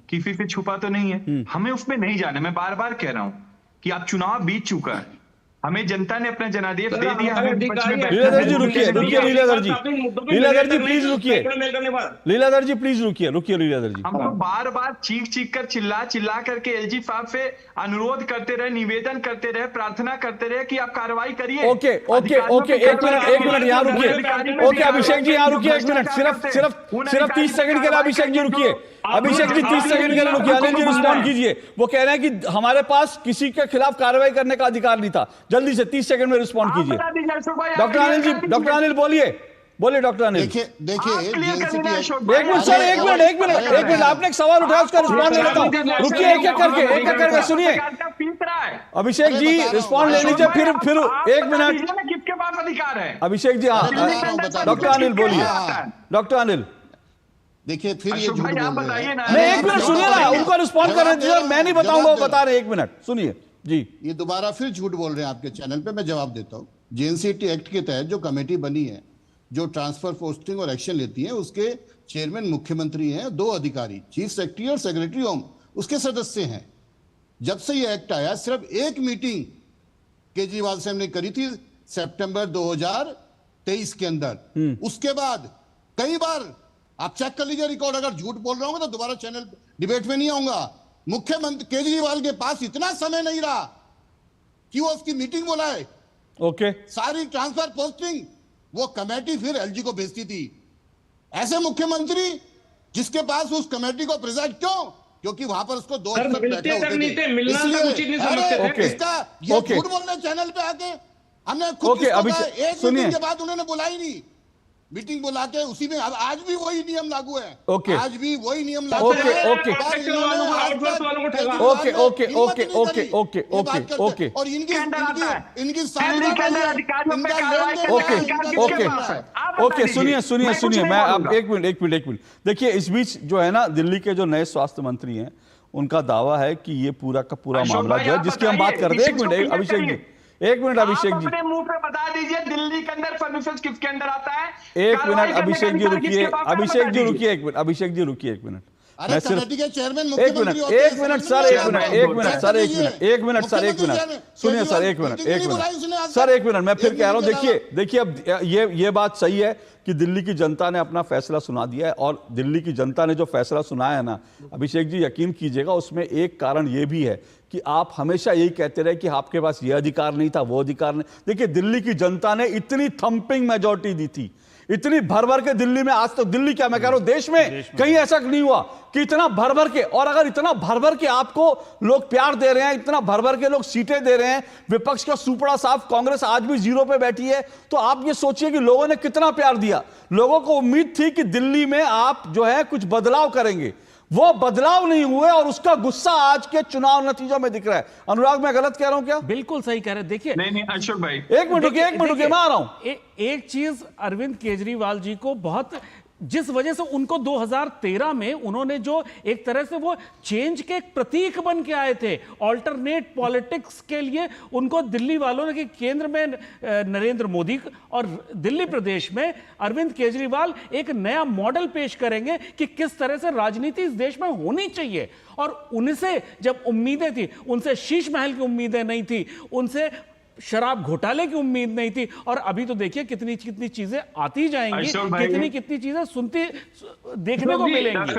किसी से छुपा तो नहीं है। हमें उसमें नहीं जाना, मैं बार बार कह रहा हूं कि आप चुनाव बीत चुका है, हमें जनता ने अपना जनादेश दे दिया, हमें विपक्ष में लीलाधर जी रुकिए, लीलाधर जी, लीलाधर जी प्लीज रुकिए, लीलाधर जी प्लीज रुकिए, लीलाधर जी। हम तो बार बार चीख कर चिल्ला करके एलजी साहब से अनुरोध करते रहे, निवेदन करते रहे, प्रार्थना करते रहे कि आप कार्रवाई करिए। ओके, एक मिनट यहाँ रुकिए। ओके अभिषेक जी यहाँ रुकिए एक मिनट, सिर्फ 30 सेकंड के लिए अभिषेक जी रुकिए, अभिषेक जी 30 सेकंड के लिए रुकिए। अनिल जी रिस्पॉन्ड कीजिए। वो कह रहे हैं कि हमारे पास किसी के खिलाफ कार्रवाई करने का अधिकार नहीं था। जल्दी से 30 सेकंड में रिस्पॉन्ड कीजिए। डॉक्टर अनिल जी, डॉक्टर अनिल बोलिए डॉक्टर अनिल। देखिए एक मिनट सर, एक मिनट, आपने एक सवाल उठाया, उसका रिस्पॉन्ड ले लेता हूँ। रुकिए, एक एक करके सुनिए। अभिषेक जी रिस्पॉन्ड ले लीजिए, फिर एक मिनट। किसके पास अधिकार है? अभिषेक जी, डॉक्टर अनिल बोलिए, डॉक्टर अनिल। देखिए फिर ये झूठ बोल रहे हैं। नहीं, एक मिनट सुनिए ना, उनको रिस्पॉन्ड कर रहे हैं, मैं नहीं बताऊंगा, वो बता रहे हैं। एक मिनट सुनिए जी। ये दोबारा फिर झूठ बोल रहे हैं आपके चैनल पे, मैं जवाब देता हूँ। जेएनसीटी एक्ट के तहत जो कमेटी बनी है, जो ट्रांसफर, पोस्टिंग और एक्शन लेती है, उसके चेयरमैन मुख्यमंत्री हैं, 2 अधिकारी, चीफ सेक्रेटरी और सेक्रेटरी होम उसके सदस्य हैं। जब से ये एक्ट आया, सिर्फ एक मीटिंग केजरीवाल साहब ने करी थी सितंबर 2023 के अंदर। उसके बाद कई बार आप चेक कर लीजिए रिकॉर्ड, अगर झूठ बोल रहा हूं तो दोबारा चैनल डिबेट में नहीं आऊंगा। मुख्यमंत्री केजरीवाल के पास इतना समय नहीं रहा कि वो उसकी मीटिंग बुलाए। ओके, सारी ट्रांसफर पोस्टिंग वो कमेटी फिर एलजी को भेजती थी। ऐसे मुख्यमंत्री जिसके पास उस कमेटी को प्रेजेंट, क्यों? क्योंकि वहां पर उसको 2 अफसर बैठे होते थे। इसका ये झूठ बोलने चैनल पे आके हमने खुद एक मीटिंग के बाद उन्होंने बुलाई नहीं, मीटिंग बुला के उसी में आज भी वही नियम लागू है। आज भी वही नियम लागू है। और इनकी सुनिए मैं अब एक मिनट। देखिए, इस बीच जो है ना, दिल्ली के जो नए स्वास्थ्य मंत्री हैं, उनका दावा है कि ये पूरा का पूरा मामला जो है, जिसकी हम बात कर रहे हैं। एक मिनट अभिषेक जी, अपने मुंह पे बता दीजिए दिल्ली के अंदर सर्विसेज किसके अंदर आता है? एक मिनट अभिषेक जी रुकिए, अभिषेक जी रुकिए एक मिनट। अरे कमेटी के चेयरमैन एक मिनट सर, एक मिनट सर, सुनिए सर, एक मिनट मैं फिर कह रहा हूं। देखिए अब ये बात सही है कि दिल्ली की जनता ने अपना फैसला सुना दिया है, और दिल्ली की जनता ने जो फैसला सुनाया है ना, अभिषेक जी यकीन कीजिएगा, उसमें एक कारण ये भी है कि आप हमेशा यही कहते रहे कि आपके पास ये अधिकार नहीं था, वो अधिकार नहीं। देखिए, दिल्ली की जनता ने इतनी थंपिंग मेजॉरिटी दी थी, इतनी भर के दिल्ली में, आज तक दिल्ली क्या मैं कह रहा हूं, देश में कहीं ऐसा नहीं हुआ कि इतना भर के। और अगर इतना भर के आपको लोग प्यार दे रहे हैं, इतना भर के लोग सीटें दे रहे हैं, विपक्ष का सुपड़ा साफ कांग्रेस आज भी 0 पे बैठी है, तो आप ये सोचिए कि लोगों ने कितना प्यार दिया। लोगों को उम्मीद थी कि दिल्ली में आप जो है कुछ बदलाव करेंगे, वो बदलाव नहीं हुए, और उसका गुस्सा आज के चुनाव नतीजों में दिख रहा है। अनुराग, मैं गलत कह रहा हूं क्या? बिल्कुल सही कह रहे हैं। देखिए, नहीं अशोक भाई, एक मिनट रुकिए, मैं आ रहा हूं। एक चीज अरविंद केजरीवाल जी को बहुत, जिस वजह से उनको 2013 में उन्होंने जो एक तरह से वो चेंज के एक प्रतीक बन के आए थे, ऑल्टरनेट पॉलिटिक्स के लिए उनको दिल्ली वालों ने कि केंद्र में नरेंद्र मोदी और दिल्ली प्रदेश में अरविंद केजरीवाल एक नया मॉडल पेश करेंगे कि किस तरह से राजनीति इस देश में होनी चाहिए। और उनसे जब उम्मीदें थी, उनसे शीश महल की उम्मीदें नहीं थी, उनसे शराब घोटाले की उम्मीद नहीं थी, और अभी तो देखिए कितनी चीजें आती जाएंगी, कितनी चीजें सुनती देखने को मिलेंगी।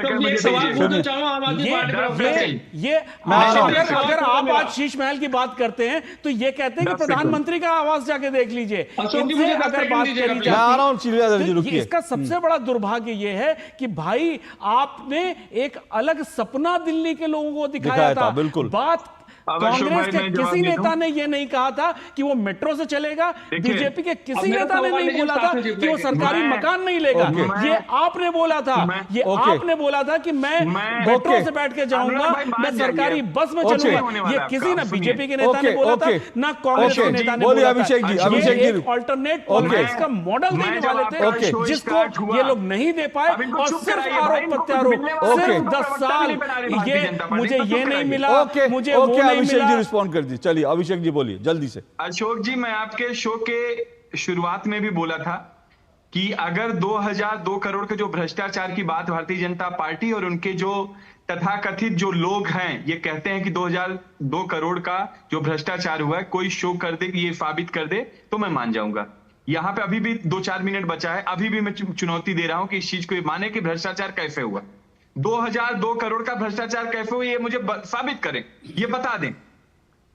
अगर आप आज शीश महल की बात करते हैं तो ये कहते हैं कि प्रधानमंत्री का आवास जाके देख लीजिए। अगर बात करी जाती, इसका सबसे बड़ा दुर्भाग्य ये है कि भाई आपने एक अलग सपना दिल्ली के लोगों को दिखाया था। बिल्कुल बात कांग्रेस के किसी नेता ने यह नहीं कहा था कि वो मेट्रो से चलेगा, बीजेपी के किसी नेता ने नहीं बोला था कि वो सरकारी मकान नहीं लेगा। ये आपने बोला था, आपने बोला था कि मैं मेट्रो से बैठ के जाऊंगा, मैं सरकारी बस में चलूंगा। ये किसी ना बीजेपी के नेता ने बोला था, ना कांग्रेस के नेता ने बोला था। अभिषेक ऑल्टरनेट पॉलिटिक्स का मॉडल देने वाले थे, जिसको ये लोग नहीं दे पाए, और सिर्फ आरोप प्रत्यारोप, सिर्फ 10 साल ये मुझे ये नहीं मिला, मुझे वो अभिषेक जी रिस्पॉन्ड कर दी। चलिए अभिषेक जी बोलिए जल्दी से। अशोक जी, मैं आपके शो के शुरुआत में भी बोला था कि अगर 2002 करोड़ के जो भ्रष्टाचार की बात भारतीय जनता पार्टी और उनके जो तथाकथित जो लोग हैं ये कहते हैं कि 2002 करोड़ का जो भ्रष्टाचार हुआ है कोई शो कर दे, ये साबित कर दे तो मैं मान जाऊंगा। यहाँ पे अभी भी 2-4 मिनट बचा है, अभी भी मैं चुनौती दे रहा हूं कि इस चीज को ये माने कि भ्रष्टाचार कैसे हुआ, 2002 करोड़ का भ्रष्टाचार कैसे हुआ, ये मुझे साबित करें, ये बता दें।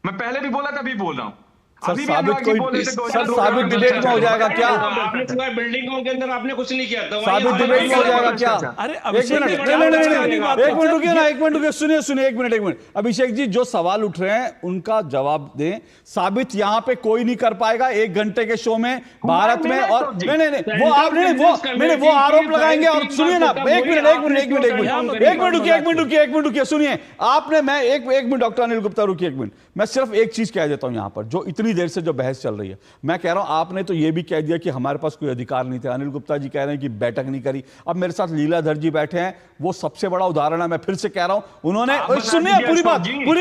मैं पहले भी बोला था, अभी बोल रहा हूं। सर साबित डिबेट में हो जाएगा क्या? आपने सिवाय बिल्डिंगों के अंदर आपने कुछ नहीं किया था, साबित डिबेट में हो जाएगा क्या? अरे एक मिनट रुकिए ना, एक मिनट सुनिए एक मिनट। अभिषेक जी जो सवाल उठ रहे हैं उनका जवाब दें। साबित यहाँ पे कोई नहीं कर पाएगा 1 घंटे के शो में भारत में। और नहीं वो आरोप लगाएंगे। और सुनिए ना, एक मिनट रुकिए सुनिए आपने, मैं एक मिनट डॉक्टर अनिल गुप्ता रुकिए 1 मिनट, मैं सिर्फ एक चीज कह देता हूं यहां पर, जो इतनी देर से जो बहस चल रही है। मैं कह रहा हूं आपने तो यह भी कह दिया कि हमारे पास कोई अधिकार नहीं थे, अनिल गुप्ता जी कह रहे हैं कि बैठक नहीं करी। अब मेरे साथ लीलाधर जी बैठे हैं, वो सबसे बड़ा उदाहरण है। मैं फिर से कह रहा हूं, उन्होंने सुनिए पूरी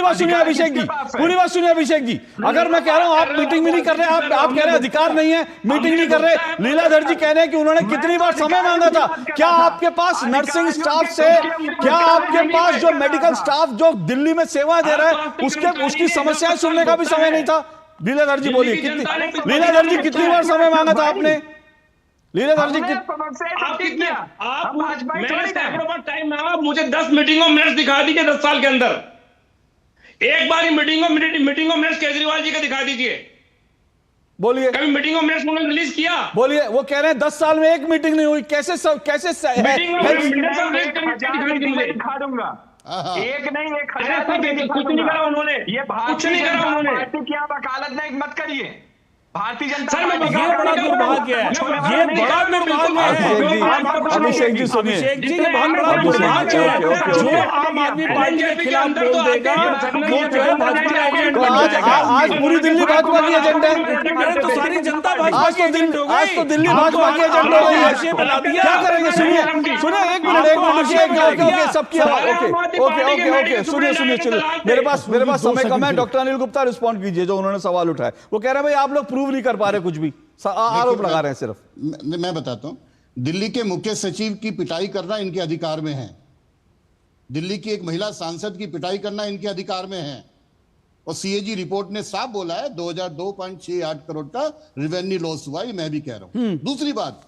बात सुनिए अभिषेक जी, पूरी बात सुनिए अभिषेक जी। अगर मैं कह रहा हूं आप मीटिंग भी नहीं कर रहे, आप कह रहे हैं अधिकार नहीं है, मीटिंग नहीं कर रहे। लीलाधर जी कह रहे हैं कि उन्होंने कितनी बार समय मांगा था। क्या आपके पास नर्सिंग स्टाफ से, क्या आपके पास जो मेडिकल स्टाफ जो दिल्ली में सेवा दे रहा है उसकी समस्याएं सुनने का भी समय नहीं था? लीलाधर जी बोलिए, लीलाधर जी कितनी बार समय मांगा था आपने? लीलाधर जी टाइम मांगा, मुझे 10 मीटिंगों मिनट्स दिखा दीजिए 10 साल के अंदर। एक बार ही मीटिंगों मिनट्स केजरीवाल जी का दिखा दीजिए। बोलिए, कभी मीटिंगों मिनट्स उन्होंने रिलीज किया? बोलिए। वो कह रहे हैं 10 साल में 1 मीटिंग नहीं हुई। कैसे दिखा दूंगा। एक नहीं 1000 कुछ नहीं करा उन्होंने, ये कुछ नहीं करा उन्होंने। पार्टी की आप वकालत नहीं मत करिए। भारतीय जनता पार्टी ये बड़ा दुर्भाग्य है, ये बड़ा दुर्भाग्य है। अभिषेक जी सुनिए, अभिषेक जी ये बहुत बड़ा दुर्भाग्य है। जो आम आदमी पार्टी के खिलाफ बोल देगा वो जो है भाजपा का एजेंट बन जाएगा। आज पूरी दिल्ली भाजपा की एजेंट है। अरे तो सारी जनता भाजपा की एजेंट हो गई। आज तो दिल्ली भाजपा की एजेंट हो गई है। क्या करेंगे? सुनिए एक मिनट सबकी ओके सुनिए चलिए, मेरे पास समय कम है। डॉक्टर अनिल गुप्ता रिस्पॉन्ड कीजिए जो उन्होंने सवाल उठाया। वो कह रहे हैं भाई आप लोग प्रूव नहीं कर पा रहे कुछ भी, आरोप लगा रहे हैं सिर्फ। मैं बताता हूं, दिल्ली के मुख्य सचिव की पिटाई करना इनके अधिकार में है, दिल्ली की एक महिला सांसद की पिटाई करना इनके अधिकार में है। और सीएजी रिपोर्ट ने साफ बोला है 2002.68 करोड़ का रेवेन्यू लॉस हुआ, ये मैं भी कह रहा हूं। दूसरी बात,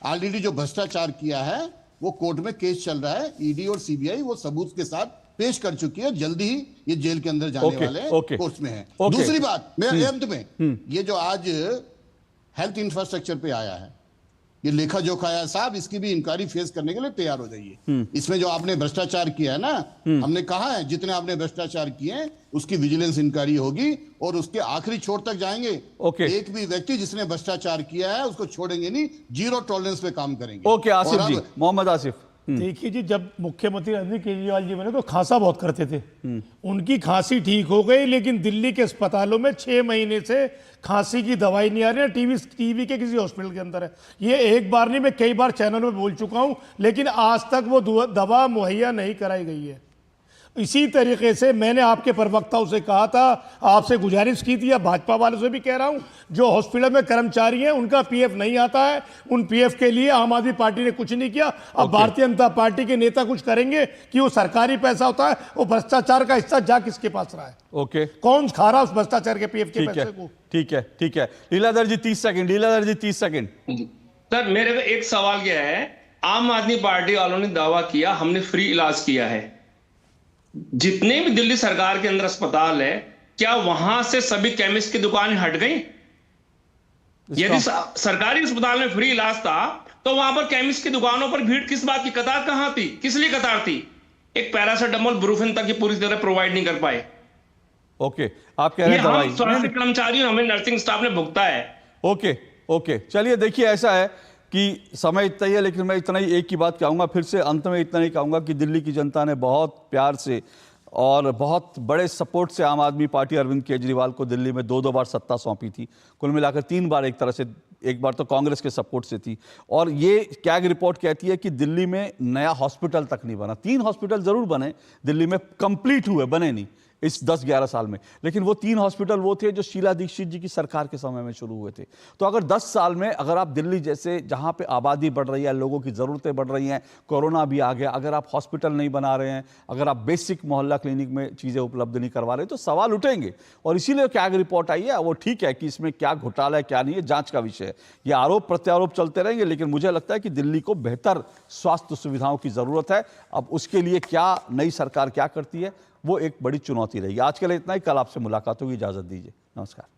ऑलरेडी जो भ्रष्टाचार किया है वो कोर्ट में केस चल रहा है, ईडी और सीबीआई वो सबूत के साथ पेश कर चुकी है, जल्दी ही ये जेल के अंदर जाने वाले कोर्ट में है। दूसरी बात, मेरे अंत में ये जो आज हेल्थ इंफ्रास्ट्रक्चर पे आया है, ये लेखा जोखा आया साहब, इसकी भी इंक्वायरी फेस करने के लिए तैयार हो जाइए। इसमें जो आपने भ्रष्टाचार किया है ना, हमने कहा है जितने आपने भ्रष्टाचार किए हैं उसकी विजिलेंस इंक्वायरी होगी और उसके आखिरी छोर तक जाएंगे। एक भी व्यक्ति जिसने भ्रष्टाचार किया है उसको छोड़ेंगे नहीं, 0 टॉलरेंस पे काम करेंगे। ओके आसिफ जी, मोहम्मद आसिफ। देखिए जी, जब मुख्यमंत्री अरविंद केजरीवाल जी बने तो खांसा बहुत करते थे, उनकी खांसी ठीक हो गई, लेकिन दिल्ली के अस्पतालों में 6 महीने से खांसी की दवाई नहीं आ रही है, टीवी के किसी हॉस्पिटल के अंदर है। ये एक बार नहीं, मैं कई बार चैनलों में बोल चुका हूं, लेकिन आज तक वो दवा मुहैया नहीं कराई गई है। इसी तरीके से मैंने आपके प्रवक्ताओं से कहा था, आपसे गुजारिश की थी, भाजपा वालों से भी कह रहा हूं, जो हॉस्पिटल में कर्मचारी हैं उनका पीएफ नहीं आता है, उन पीएफ के लिए आम आदमी पार्टी ने कुछ नहीं किया। अब भारतीय जनता पार्टी के नेता कुछ करेंगे कि वो सरकारी पैसा होता है, वो भ्रष्टाचार का हिस्सा जा किसके पास रहा है? ओके, कौन खा रहा उस भ्रष्टाचार के पीएफ के पैसे को? ठीक है। लीलाधर जी 30 सेकंड। सर मेरे एक सवाल क्या है, आम आदमी पार्टी वालों ने दावा किया हमने फ्री इलाज किया है, जितने भी दिल्ली सरकार के अंदर अस्पताल है, क्या वहां से सभी केमिस्ट की दुकानें हट गई? यदि सरकारी अस्पताल में फ्री इलाज था तो वहां पर केमिस्ट की दुकानों पर भीड़ किस बात की? कतार कहां थी? किस लिए कतार थी? एक पैरासिटामोल ब्रूफेन तक की पूरी तरह प्रोवाइड नहीं कर पाए। ओके, आप कह रहे हैं दवाई स्वास्थ्य कर्मचारियों हमें नर्सिंग स्टाफ ने भुगता है। ओके चलिए, देखिए ऐसा है कि समय इतना ही है, लेकिन मैं इतना ही एक ही बात कहूँगा, फिर से अंत में इतना ही कहूँगा कि दिल्ली की जनता ने बहुत प्यार से और बहुत बड़े सपोर्ट से आम आदमी पार्टी अरविंद केजरीवाल को दिल्ली में 2 बार सत्ता सौंपी थी, कुल मिलाकर 3 बार एक तरह से, एक बार तो कांग्रेस के सपोर्ट से थी। और ये कैग रिपोर्ट कहती है कि दिल्ली में नया हॉस्पिटल तक नहीं बना, 3 हॉस्पिटल जरूर बने दिल्ली में, कंप्लीट हुए, बने नहीं। इस 10-11 साल में। लेकिन वो 3 हॉस्पिटल वो थे जो शीला दीक्षित जी की सरकार के समय में शुरू हुए थे। तो अगर 10 साल में अगर आप दिल्ली जैसे जहां पे आबादी बढ़ रही है, लोगों की ज़रूरतें बढ़ रही हैं, कोरोना भी आ गया, अगर आप हॉस्पिटल नहीं बना रहे हैं, अगर आप बेसिक मोहल्ला क्लिनिक में चीज़ें उपलब्ध नहीं करवा रहे, तो सवाल उठेंगे। और इसीलिए कैग रिपोर्ट आई है। वो ठीक है कि इसमें क्या घोटाला है क्या नहीं है, जांच का विषय है। ये आरोप प्रत्यारोप चलते रहेंगे, लेकिन मुझे लगता है कि दिल्ली को बेहतर स्वास्थ्य सुविधाओं की ज़रूरत है। अब उसके लिए क्या नई सरकार क्या करती है, वो एक बड़ी चुनौती रहेगी। आज के लिए इतना ही। कल आपसे मुलाकात होगी। इजाज़त दीजिए। नमस्कार।